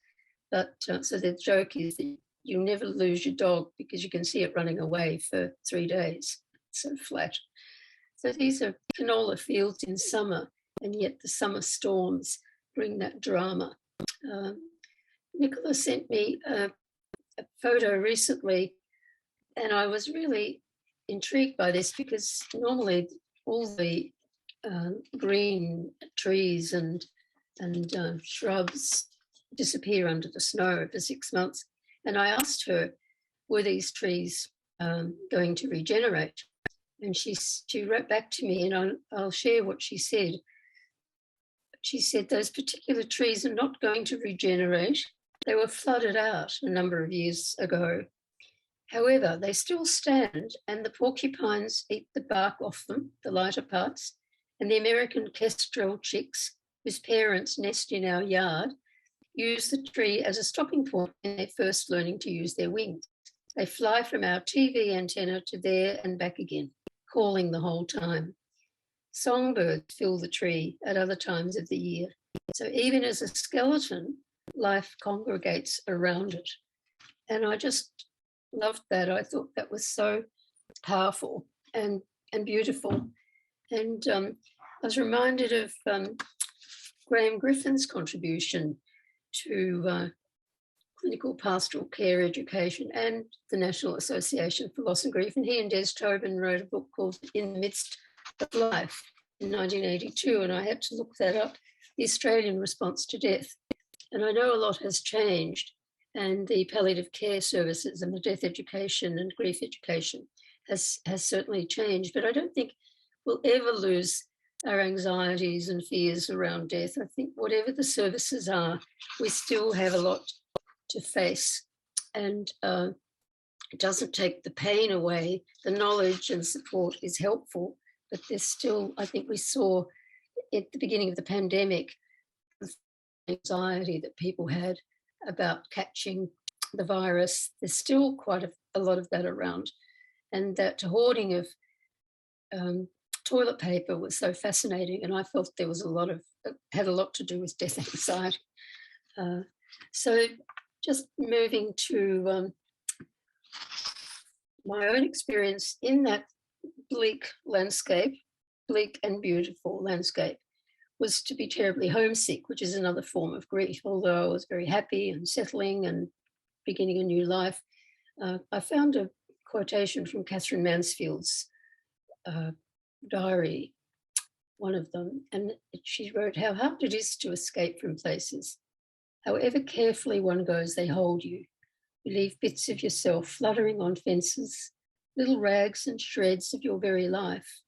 But so the joke is that you never lose your dog because you can see it running away for 3 days. It's so flat. So these are canola fields in summer, and yet the summer storms bring that drama. Nicola sent me a photo recently, and I was really intrigued by this because normally all the green trees and shrubs disappear under the snow for 6 months. And I asked her, were these trees going to regenerate? And she wrote back to me, and I'll share what she said. She said, those particular trees are not going to regenerate. They were flooded out a number of years ago. However, they still stand, and the porcupines eat the bark off them, the lighter parts, and the American kestrel chicks, whose parents nest in our yard, use the tree as a stopping point when they're first learning to use their wings. They fly from our TV antenna to there and back again, calling the whole time. Songbirds fill the tree at other times of the year. So even as a skeleton, life congregates around it. And I just loved that. I thought that was so powerful and beautiful. And I was reminded of Graham Griffin's contribution to clinical pastoral care education and the National Association for Loss and Grief. And he and Des Tobin wrote a book called In the Midst of Life in 1982, and I had to look that up, the Australian response to death. And I know a lot has changed, and the palliative care services and the death education and grief education has certainly changed, but I don't think we'll ever lose our anxieties and fears around death. I think whatever the services are, we still have a lot to face. And It doesn't take the pain away. The knowledge and support is helpful, but there's still, I think we saw at the beginning of the pandemic, the anxiety that people had about catching the virus. There's still quite a lot of that around. And that hoarding of toilet paper was so fascinating. And I felt there was had a lot to do with death anxiety. So just moving to my own experience in that bleak landscape, bleak and beautiful landscape, was to be terribly homesick, which is another form of grief. Although I was very happy and settling and beginning a new life, I found a quotation from Catherine Mansfield's diary, one of them, and she wrote, "How hard it is to escape from places. However carefully one goes, they hold you. You leave bits of yourself fluttering on fences, little rags and shreds of your very life."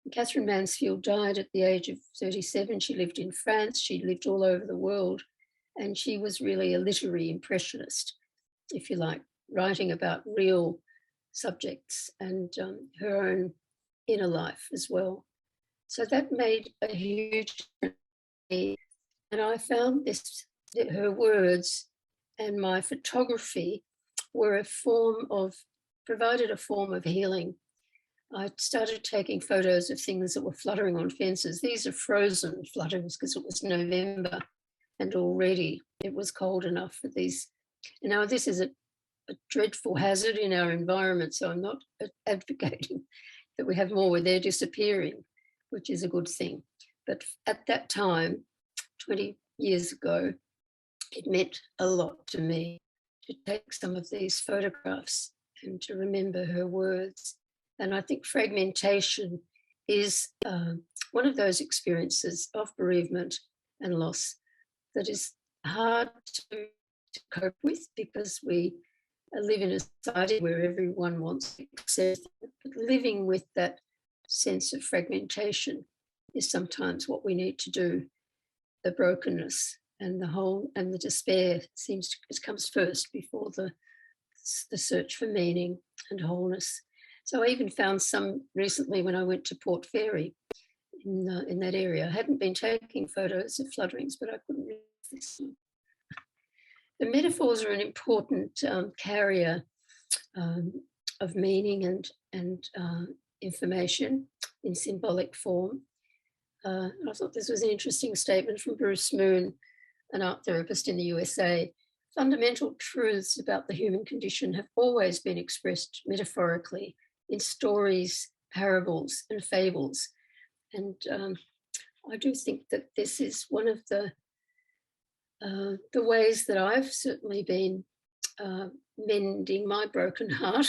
And Catherine Mansfield died at the age of 37. She lived in France. She lived all over the world. And she was really a literary impressionist, if you like, writing about real subjects and her own inner life as well. So that made a huge difference to me. And I found that her words and my photography provided a form of healing. I started taking photos of things that were fluttering on fences. These are frozen flutters because it was November and already it was cold enough for these. And now this is a dreadful hazard in our environment, so I'm not advocating that we have more where they're disappearing, which is a good thing. But at that time, 20 years ago, it meant a lot to me to take some of these photographs and to remember her words. And I think fragmentation is one of those experiences of bereavement and loss that is hard to cope with because we live in a society where everyone wants to accept it. But living with that sense of fragmentation is sometimes what we need to do. The brokenness and the whole and the despair it comes first before the search for meaning and wholeness. So I even found some recently when I went to Port Fairy in that area. I hadn't been taking photos of flutterings, but I couldn't resist them. The metaphors are an important carrier of meaning and information in symbolic form. I thought this was an interesting statement from Bruce Moon, an art therapist in the USA. Fundamental truths about the human condition have always been expressed metaphorically in stories, parables, and fables. And I do think that this is one of the ways that I've certainly been mending my broken heart.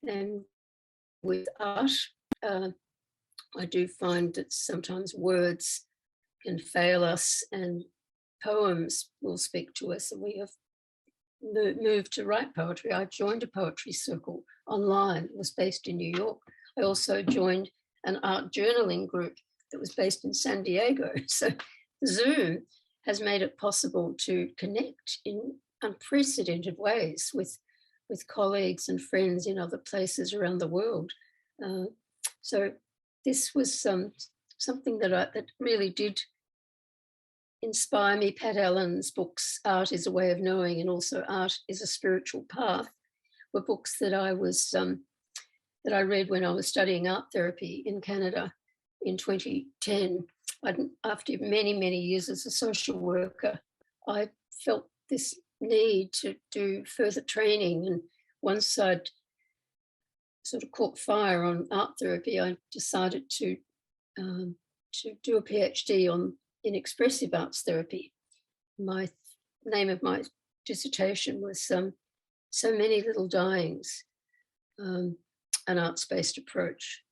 And with art, I do find that sometimes words can fail us and poems will speak to us, and we have moved to write poetry. I joined a poetry circle online. It was based in New York. I also joined an art journaling group that was based in San Diego. So Zoom has made it possible to connect in unprecedented ways with colleagues and friends in other places around the world. So this was something that really did inspire me. Pat Allen's books, Art is a Way of Knowing, and also Art is a Spiritual Path, were books that I read when I was studying art therapy in Canada in 2010. After many, many years as a social worker, I felt this need to do further training. And once I'd sort of caught fire on art therapy, I decided to do a PhD in expressive arts therapy. My name of my dissertation was So Many Little Dyings, an arts-based approach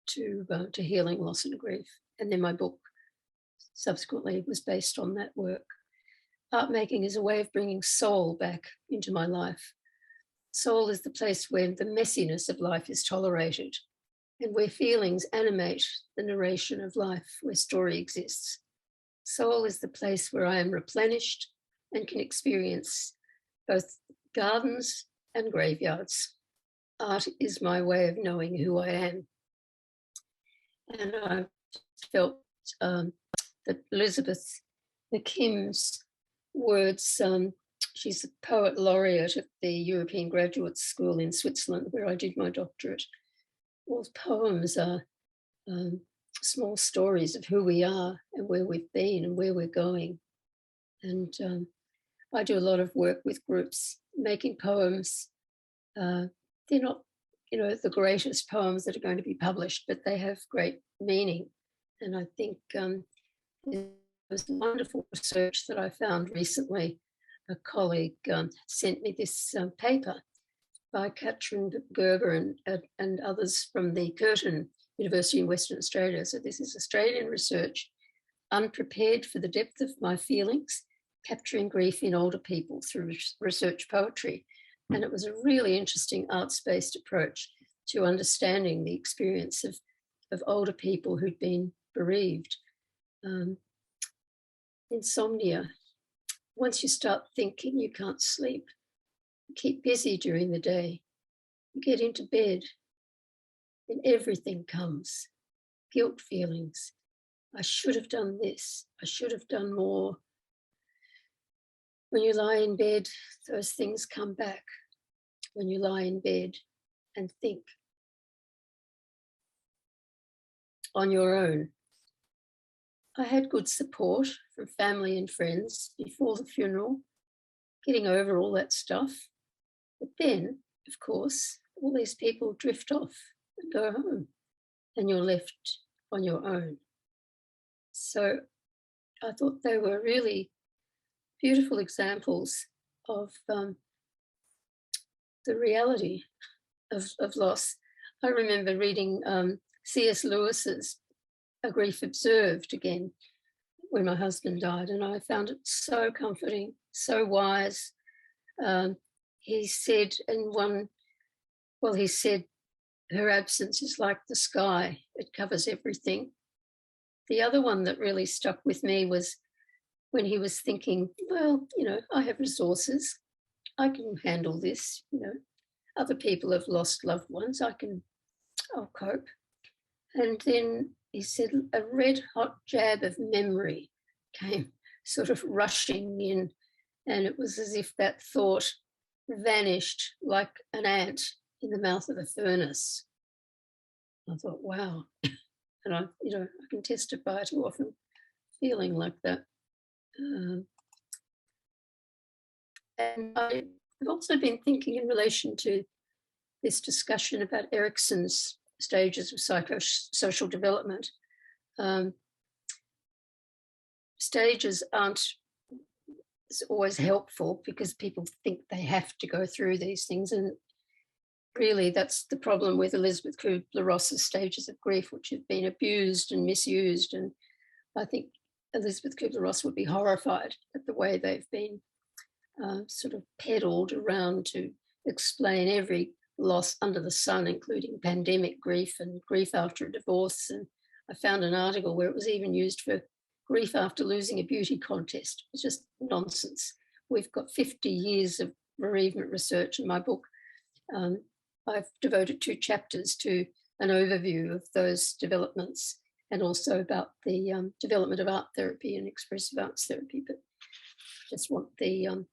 to healing loss and grief. And then my book subsequently was based on that work. Art making is a way of bringing soul back into my life. Soul is the place where the messiness of life is tolerated and where feelings animate the narration of life, where story exists. Soul is the place where I am replenished and can experience both gardens and graveyards. art is my way of knowing who I am. And I felt that Elizabeth McKim's words, she's a poet laureate at the European Graduate School in Switzerland, where I did my doctorate. All poems are small stories of who we are and where we've been and where we're going. And I do a lot of work with groups making poems. They're not, the greatest poems that are going to be published, but they have great meaning. And I think it was wonderful research that I found recently. A colleague sent me this paper by Katrin Gerber and others from the Curtin University in Western Australia. So this is Australian research, unprepared for the depth of my feelings, capturing grief in older people through research poetry. And it was a really interesting arts-based approach to understanding the experience of older people who'd been bereaved. Insomnia. Once you start thinking, you can't sleep. You keep busy during the day. You get into bed, and everything comes. Guilt feelings. I should have done this. I should have done more. When you lie in bed, those things come back. When you lie in bed and think on your own. I had good support from family and friends before the funeral, getting over all that stuff. But then, of course, all these people drift off and go home, and you're left on your own. So I thought they were really beautiful examples of the reality of loss. I remember reading C.S. Lewis's A Grief Observed again when my husband died, and I found it so comforting, so wise. He said he said, her absence is like the sky, it covers everything. The other one that really stuck with me was when he was thinking, well, I have resources, I can handle this, other people have lost loved ones, I'll cope. And then he said a red hot jab of memory came sort of rushing in, and it was as if that thought vanished like an ant in the mouth of a furnace. I thought, wow. And I can testify to often feeling like that. And I've also been thinking in relation to this discussion about Erikson's stages of psychosocial development. Stages aren't always helpful because people think they have to go through these things. And really, that's the problem with Elizabeth Kubler-Ross's stages of grief, which have been abused and misused. And I think Elizabeth Kubler-Ross would be horrified at the way they've been sort of peddled around to explain every loss under the sun, including pandemic grief and grief after a divorce. And I found an article where it was even used for grief after losing a beauty contest. It's just nonsense. We've got 50 years of bereavement research in my book. I've devoted 2 chapters to an overview of those developments and also about the development of art therapy and expressive arts therapy. But I just want the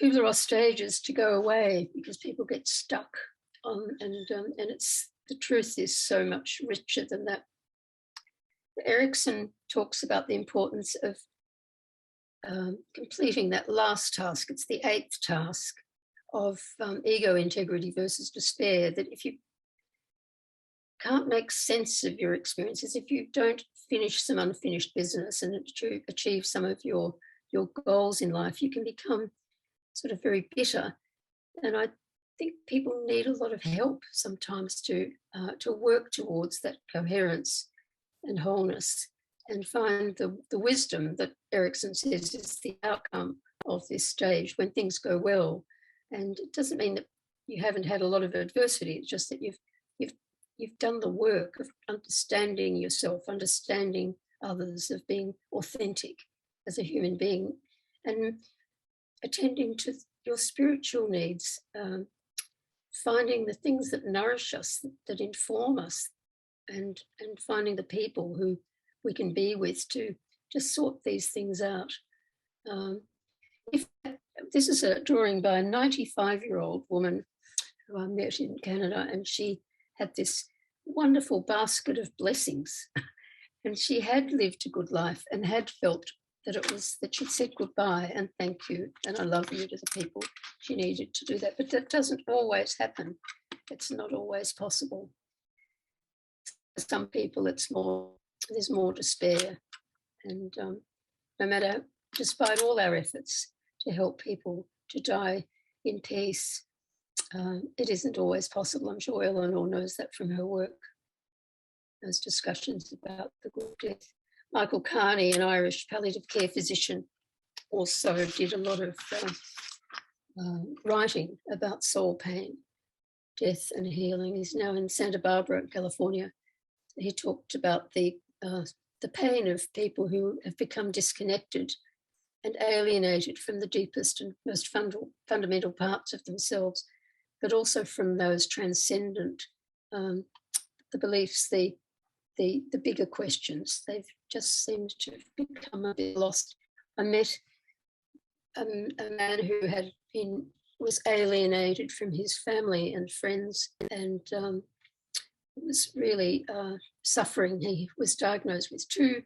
Kubler-Ross stages to go away because people get stuck on, and it's the truth is so much richer than that. Erikson talks about the importance of completing that last task. It's the 8th task of ego integrity versus despair, that if you can't make sense of your experiences, if you don't finish some unfinished business and achieve some of your goals in life, you can become sort of very bitter. And I think people need a lot of help sometimes to work towards that coherence and wholeness and find the wisdom that Erikson says is the outcome of this stage when things go well. And it doesn't mean that you haven't had a lot of adversity. It's just that you've done the work of understanding yourself, understanding others, of being authentic as a human being, and attending to your spiritual needs. finding the things that nourish us, that inform us, and finding the people who we can be with to just sort these things out. If this is a drawing by a 95-year-old woman who I met in Canada, and she had this wonderful basket of blessings, and she had lived a good life and had felt that she'd said goodbye and thank you and I love you to the people she needed to do that. But that doesn't always happen. It's not always possible. For some people, there's more despair, and no matter, despite all our efforts to help people to die in peace, it isn't always possible. I'm sure Eleanor knows that from her work. Those discussions about the good death. Michael Carney, an Irish palliative care physician, also did a lot of writing about soul pain, death and healing. He's now in Santa Barbara, California. He talked about the pain of people who have become disconnected and alienated from the deepest and most fundamental parts of themselves, but also from those transcendent, the beliefs, the bigger questions. They've just seemed to have become a bit lost. I met a man who was alienated from his family and friends, and was really suffering. He was diagnosed with 2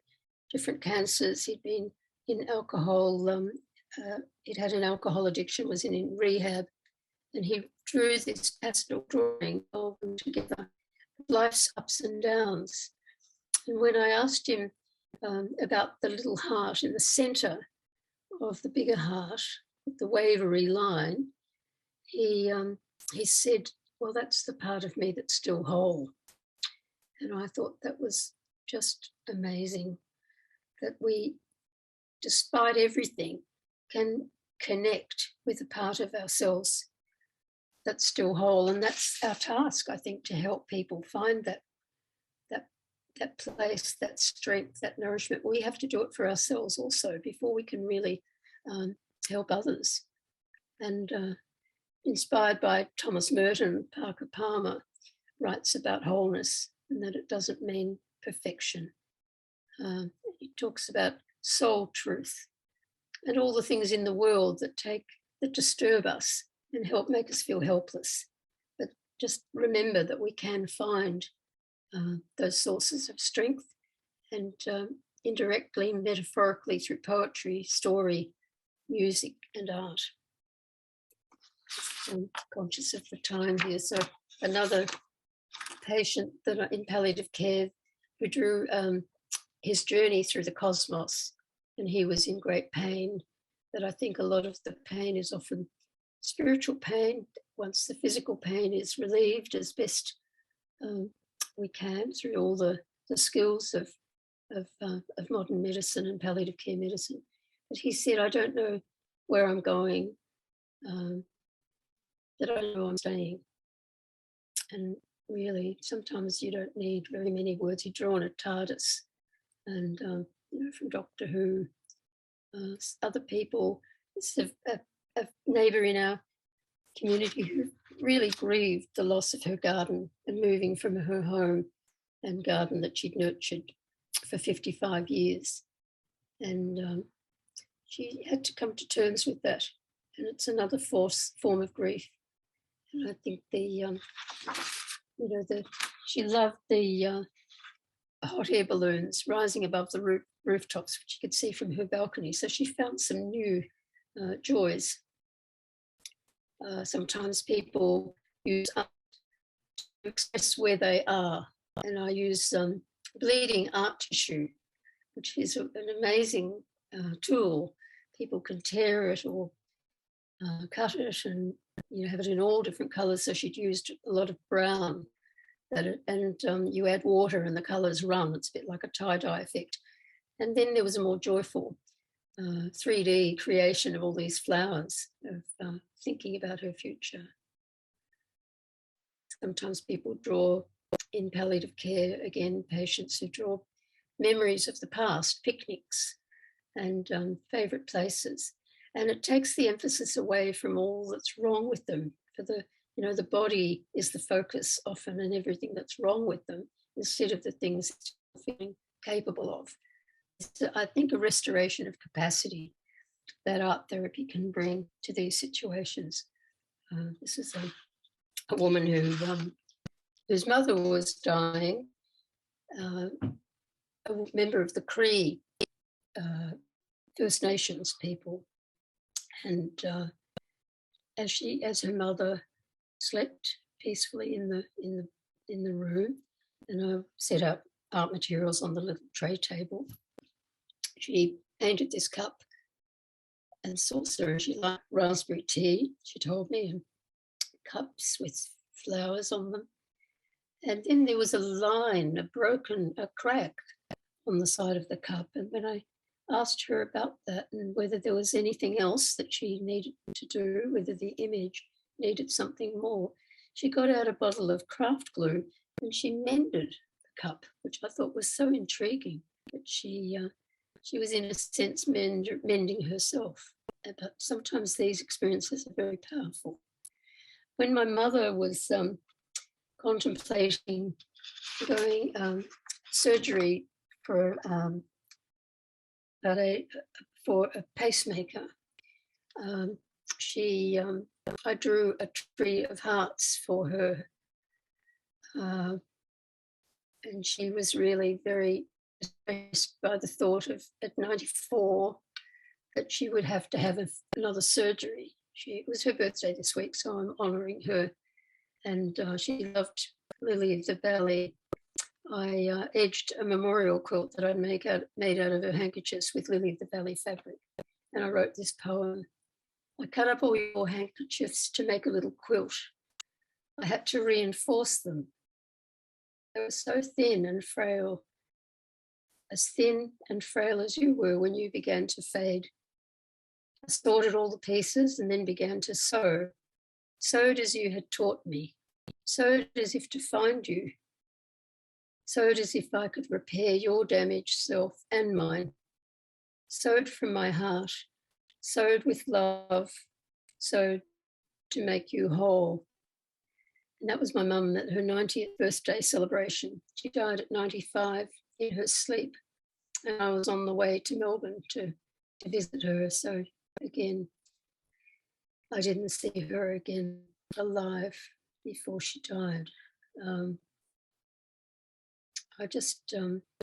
different cancers. He'd been in alcohol, he'd had an alcohol addiction, was in rehab, and he drew this pastoral drawing of them together, life's ups and downs. And when I asked him about the little heart in the centre of the bigger heart, the wavery line, he said, well, that's the part of me that's still whole. And I thought that was just amazing, that we, despite everything, can connect with a part of ourselves that's still whole. And that's our task, I think, to help people find that place, that strength, that nourishment. We have to do it for ourselves also before we can really help others. And inspired by Thomas Merton, Parker Palmer writes about wholeness and that it doesn't mean perfection. He talks about soul truth and all the things in the world that disturb us and help make us feel helpless. But just remember that we can find those sources of strength, and indirectly, metaphorically, through poetry, story, music, and art. I'm conscious of the time here. So another patient that in palliative care who drew his journey through the cosmos, and he was in great pain. That I think a lot of the pain is often spiritual pain. Once the physical pain is relieved as best we can through all the skills of modern medicine and palliative care medicine. But he said, I don't know where I'm going, that I know I'm staying. And really, sometimes you don't need really many words. He drew on a TARDIS, and from Doctor Who, other people. It's a neighbour in our community who really grieved the loss of her garden and moving from her home and garden that she'd nurtured for 55 years. And she had to come to terms with that. And it's another form of grief. And I think she loved the hot air balloons rising above the rooftops, which you could see from her balcony. So she found some new joys. Sometimes people use art to express where they are. And I use bleeding art tissue, which is an amazing tool. People can tear it or cut it and have it in all different colours. So she'd used a lot of brown, you add water and the colours run. It's a bit like a tie-dye effect. And then there was a more joyful 3D creation of all these flowers, of thinking about her future. Sometimes people draw in palliative care, again, patients who draw memories of the past, picnics and favourite places. And it takes the emphasis away from all that's wrong with them. For the you know, the body is the focus often and everything that's wrong with them instead of the things it's feeling capable of. So I think a restoration of capacity that art therapy can bring to these situations. This is a woman whose mother was dying, a member of the Cree First Nations people, and as her mother slept peacefully in the room, and I set up art materials on the little tray table, she painted this cup and saucer. She liked raspberry tea, she told me, and cups with flowers on them. And then there was a line, a crack on the side of the cup. And when I asked her about that and whether there was anything else that she needed to do, whether the image needed something more, she got out a bottle of craft glue and she mended the cup, which I thought was so intriguing, that she was in a sense mending herself. But sometimes these experiences are very powerful. When my mother was contemplating going surgery for a pacemaker, I drew a tree of hearts for her, and she was really very distressed by the thought of at 94 that she would have to have another surgery. It was her birthday this week, so I'm honouring her. And she loved Lily of the Valley. I edged a memorial quilt that I'd made out of her handkerchiefs with Lily of the Valley fabric. And I wrote this poem. I cut up all your handkerchiefs to make a little quilt. I had to reinforce them. They were so thin and frail, as thin and frail as you were when you began to fade. I sorted all the pieces and then began to sew. Sewed as you had taught me, sewed as if to find you, sewed as if I could repair your damaged self and mine, sewed from my heart, sewed with love, sewed to make you whole. And that was my mum at her 90th birthday celebration. She died at 95 in her sleep, and I was on the way to Melbourne to visit her. So again, I didn't see her again alive before she died. I just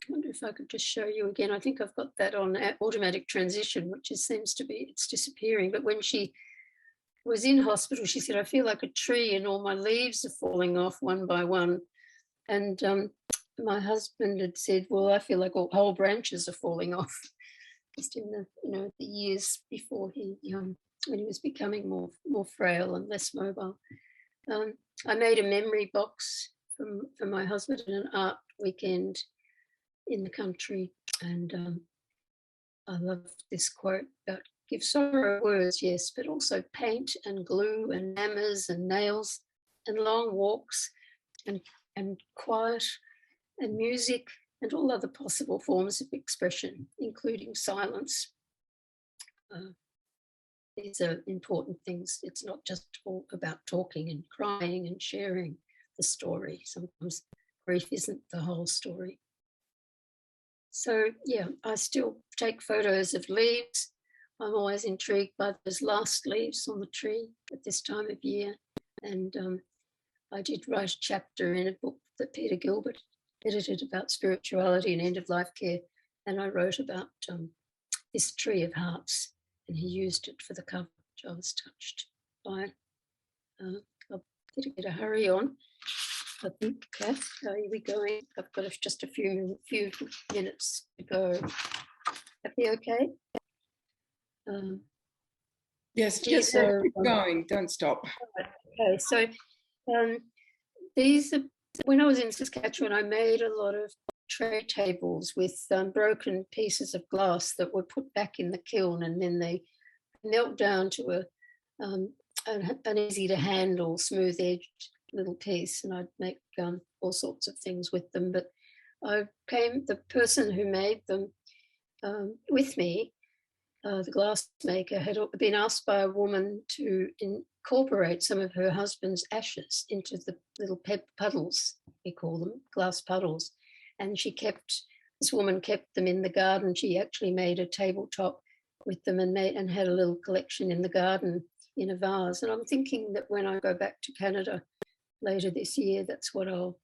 wonder if I could just show you again. I think I've got that on automatic transition, which seems to be, it's disappearing. But when she was in hospital, she said, I feel like a tree and all my leaves are falling off one by one. And my husband had said, well, I feel like whole branches are falling off. Just in the years before when he was becoming more frail and less mobile. I made a memory box for my husband in an art weekend in the country, and I love this quote about give sorrow words, yes, but also paint and glue and hammers and nails and long walks and quiet and music and all other possible forms of expression, including silence. These are important things. It's not just all about talking and crying and sharing the story. Sometimes grief isn't the whole story. So yeah, I still take photos of leaves. I'm always intrigued by those last leaves on the tree at this time of year. And I did write a chapter in a book that Peter Gilbert edited about spirituality and end-of-life care. And I wrote about this tree of hearts, and he used it for the cover, which I was touched by. I'll get a hurry on. I think, Kath, how are we going? I've got just a few minutes to go. That be okay? Yes, just keep going, don't stop. Okay, so these are, when I was in Saskatchewan, I made a lot of tray tables with broken pieces of glass that were put back in the kiln, and then they melt down to an easy to handle, smooth edged little piece, and I'd make all sorts of things with them. But the person who made them with me, the glass maker, had been asked by a woman to incorporate some of her husband's ashes into the little puddles, we call them, glass puddles. And this woman kept them in the garden. She actually made a tabletop with them and had a little collection in the garden in a vase. And I'm thinking that when I go back to Canada later this year, that's what I'll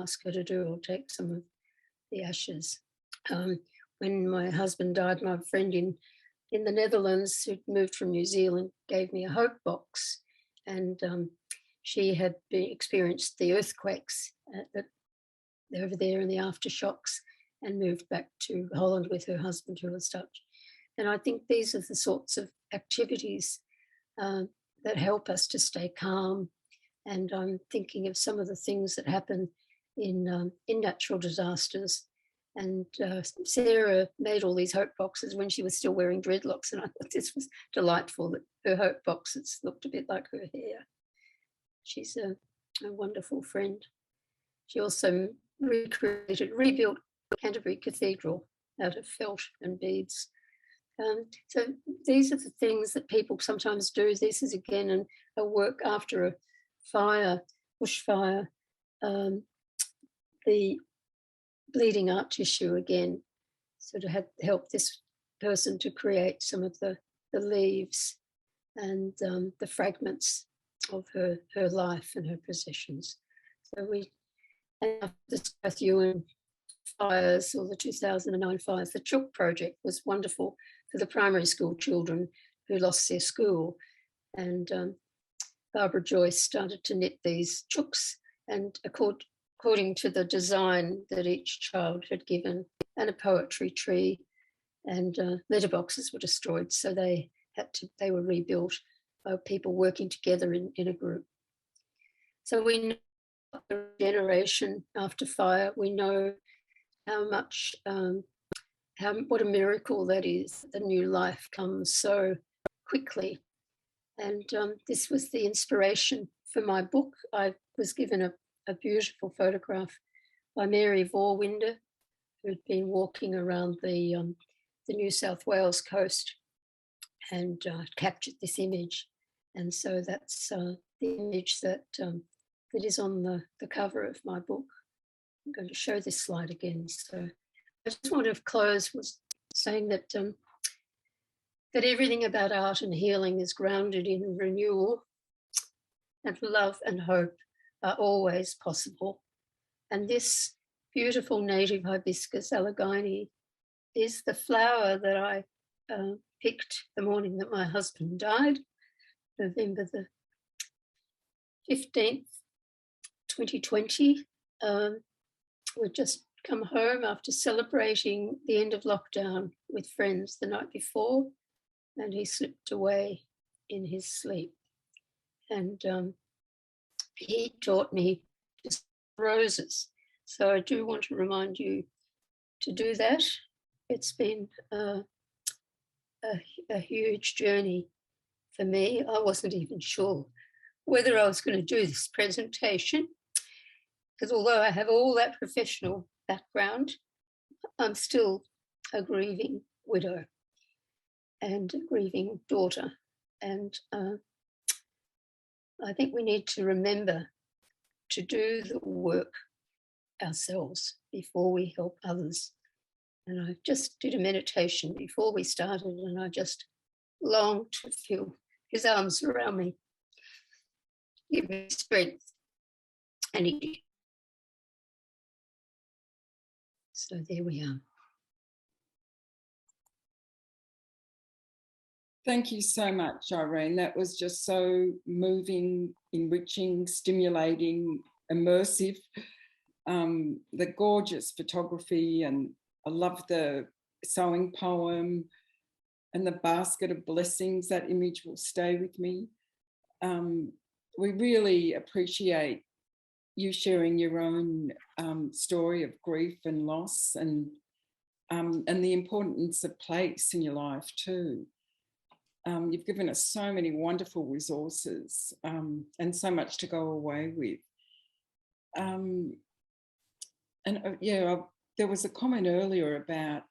ask her to do. I'll take some of the ashes. When my husband died, my friend in the Netherlands, who'd moved from New Zealand, gave me a hope box, and she had experienced the earthquakes over there and the aftershocks, and moved back to Holland with her husband, who was Dutch. And I think these are the sorts of activities that help us to stay calm. And I'm thinking of some of the things that happen in natural disasters. And Sarah made all these hope boxes when she was still wearing dreadlocks, and I thought this was delightful, that her hope boxes looked a bit like her hair. She's a wonderful friend. She also rebuilt Canterbury Cathedral out of felt and beads. So these are the things that people sometimes do. This is again a work after a fire, bushfire. The bleeding art tissue again sort of had helped this person to create some of the leaves and the fragments of her life and her possessions. So after the South Ewan fires, or the 2009 fires, the Chook project was wonderful for the primary school children who lost their school. And Barbara Joyce started to knit these chooks, and according to the design that each child had given, and a poetry tree, and letterboxes were destroyed, so they were rebuilt by people working together in a group. So we know the generation after fire. We know how much, what a miracle that is. The new life comes so quickly, and this was the inspiration for my book. I was given a beautiful photograph by Mary Vorwinder, who'd been walking around the New South Wales coast and captured this image. And so that's the image that is on the cover of my book. I'm going to show this slide again. So I just want to close with saying that that everything about art and healing is grounded in renewal, and love and hope are always possible. And this beautiful native hibiscus allegheny is the flower that I picked the morning that my husband died, November the 15th, 2020. We'd just come home after celebrating the end of lockdown with friends the night before, and he slipped away in his sleep. And he taught me just roses. So I do want to remind you to do that. It's been a huge journey for me. I wasn't even sure whether I was going to do this presentation, because although I have all that professional background, I'm still a grieving widow and a grieving daughter. And I think we need to remember to do the work ourselves before we help others. And I just did a meditation before we started, and I just longed to feel his arms around me, give me strength. And he did. So there we are. Thank you so much, Irene. That was just so moving, enriching, stimulating, immersive. The gorgeous photography, and I love the sewing poem and the basket of blessings. That image will stay with me. We really appreciate you sharing your own story of grief and loss, and the importance of place in your life too. You've given us so many wonderful resources and so much to go away with. There was a comment earlier about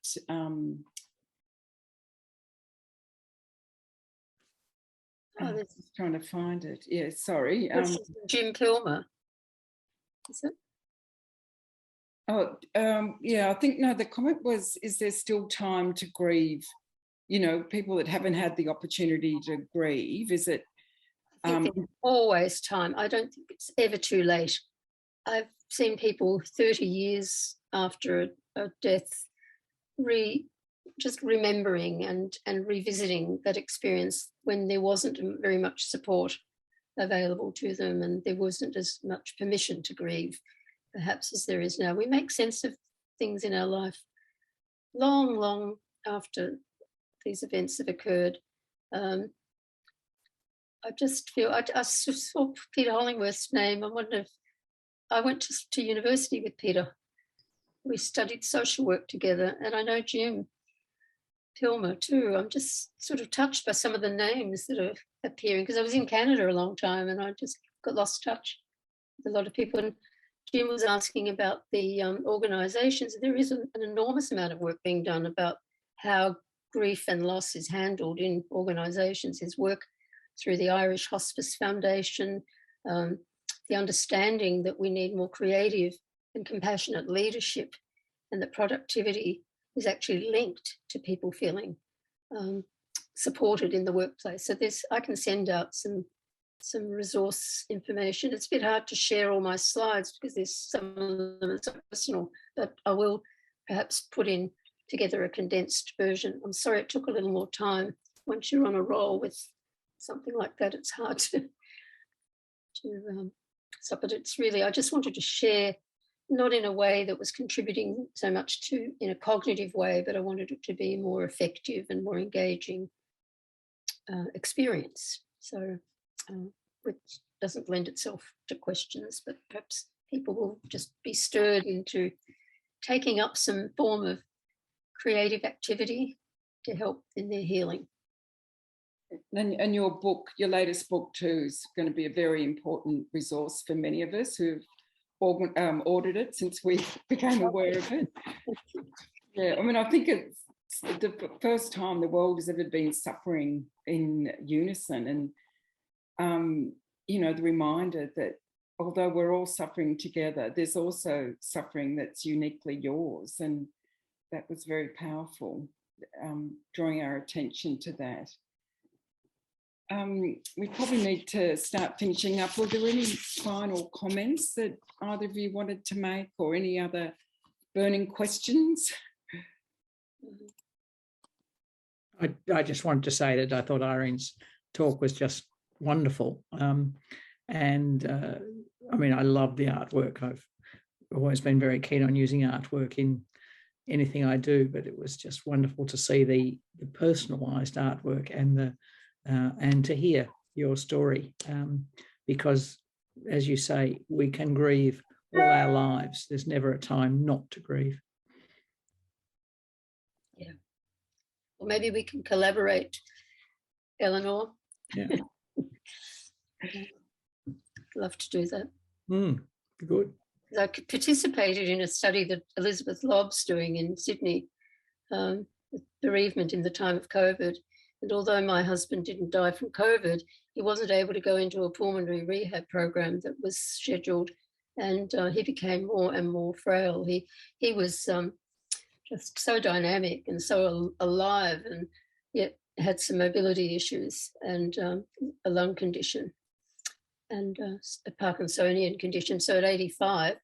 Oh, that's Just trying to find it. Yeah, sorry. Jim Pilmer. Is it? Oh, yeah, I think, no, the comment was, is there still time to grieve? You know, people that haven't had the opportunity to grieve, is it? I think there's always time. I don't think it's ever too late. I've seen people 30 years after a death just remembering and revisiting that experience when there wasn't very much support available to them and there wasn't as much permission to grieve, perhaps, as there is now. We make sense of things in our life long, long after these events have occurred. I just feel, I saw Peter Hollingworth's name. I wonder if I went to university with Peter. We studied social work together, and I know Jim Pilmer too. I'm just sort of touched by some of the names that are appearing because I was in Canada a long time and I just got lost touch with a lot of people. And Jim was asking about the organisations. There is an enormous amount of work being done about how grief and loss is handled in organisations. His work through the Irish Hospice Foundation, the understanding that we need more creative and compassionate leadership and that productivity is actually linked to people feeling supported in the workplace. So I can send out some resource information. It's a bit hard to share all my slides because there's some of them are so personal, but I will perhaps put in together a condensed version. I'm sorry it took a little more time. Once you're on a roll with something like that, it's hard to so, but it's really, I just wanted to share, not in a way that was contributing so much to in a cognitive way, but I wanted it to be more effective and more engaging experience. So, which doesn't lend itself to questions, but perhaps people will just be stirred into taking up some form of creative activity to help in their healing. And your book, your latest book too, is going to be a very important resource for many of us who've ordered it since we became aware of it. Yeah, I mean, I think it's the first time the world has ever been suffering in unison, and you know, the reminder that although we're all suffering together, there's also suffering that's uniquely yours, and that was very powerful, drawing our attention to that. We probably need to start finishing up. Were there any final comments that either of you wanted to make, or any other burning questions? I just wanted to say that I thought Irene's talk was just wonderful. I mean, I love the artwork. I've always been very keen on using artwork in anything I do, but it was just wonderful to see the personalised artwork and to hear your story, because, as you say, we can grieve all our lives. There's never a time not to grieve. Yeah. Well, maybe we can collaborate, Eleanor. Yeah. Love to do that. Good. I participated in a study that Elizabeth Lobb's doing in Sydney, with bereavement in the time of COVID. And although my husband didn't die from COVID, he wasn't able to go into a pulmonary rehab program that was scheduled, and he became more and more frail. He was just so dynamic and so alive, and yet had some mobility issues and a lung condition and a Parkinsonian condition. So at 85,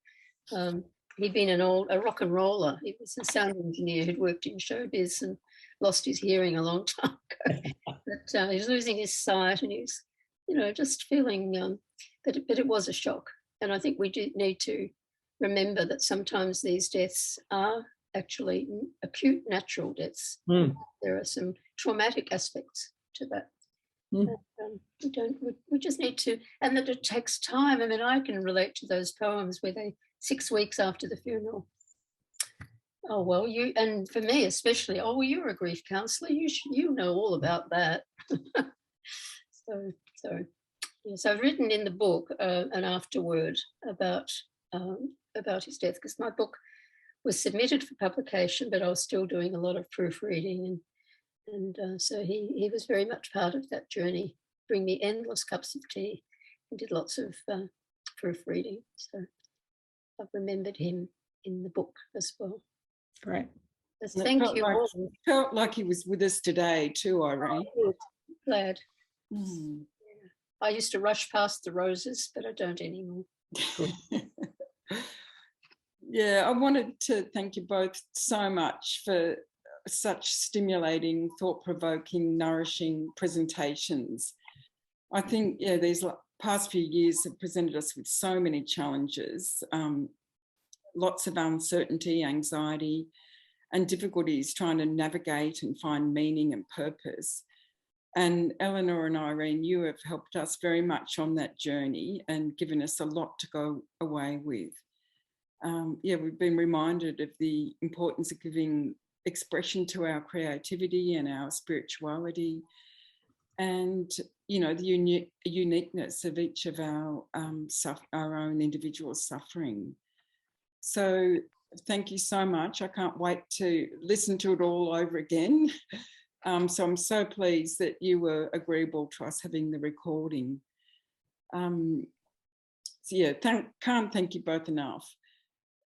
he'd been a rock and roller. He was a sound engineer who'd worked in showbiz and lost his hearing a long time ago. But he was losing his sight, and he was, you know, just feeling, but it was a shock. And I think we do need to remember that sometimes these deaths are actually acute natural deaths. There are some traumatic aspects to that. We just need to, and that it takes time. I mean, I can relate to those poems where 6 weeks after the funeral, oh, well, and for me especially, oh, well, you're a grief counsellor, you know all about that. So yes, I've written in the book an afterword about his death, because my book was submitted for publication, but I was still doing a lot of proofreading, and so he was very much part of that journey bring me endless cups of tea and did lots of proofreading. So I've remembered him in the book as well. Great. So thank you all. Felt like he was with us today too, Irene. Good. Glad. Mm. I used to rush past the roses, but I don't anymore. Yeah, I wanted to thank you both so much for such stimulating, thought-provoking, nourishing presentations. I think, yeah, these past few years have presented us with so many challenges, lots of uncertainty, anxiety, and difficulties trying to navigate and find meaning and purpose. And Eleanor and Irene, you have helped us very much on that journey and given us a lot to go away with. Yeah, we've been reminded of the importance of giving expression to our creativity and our spirituality, and the uniqueness of each of our own individual suffering. So thank you so much. I can't wait to listen to it all over again. So I'm so pleased that you were agreeable to us having the recording. So yeah, can't thank you both enough.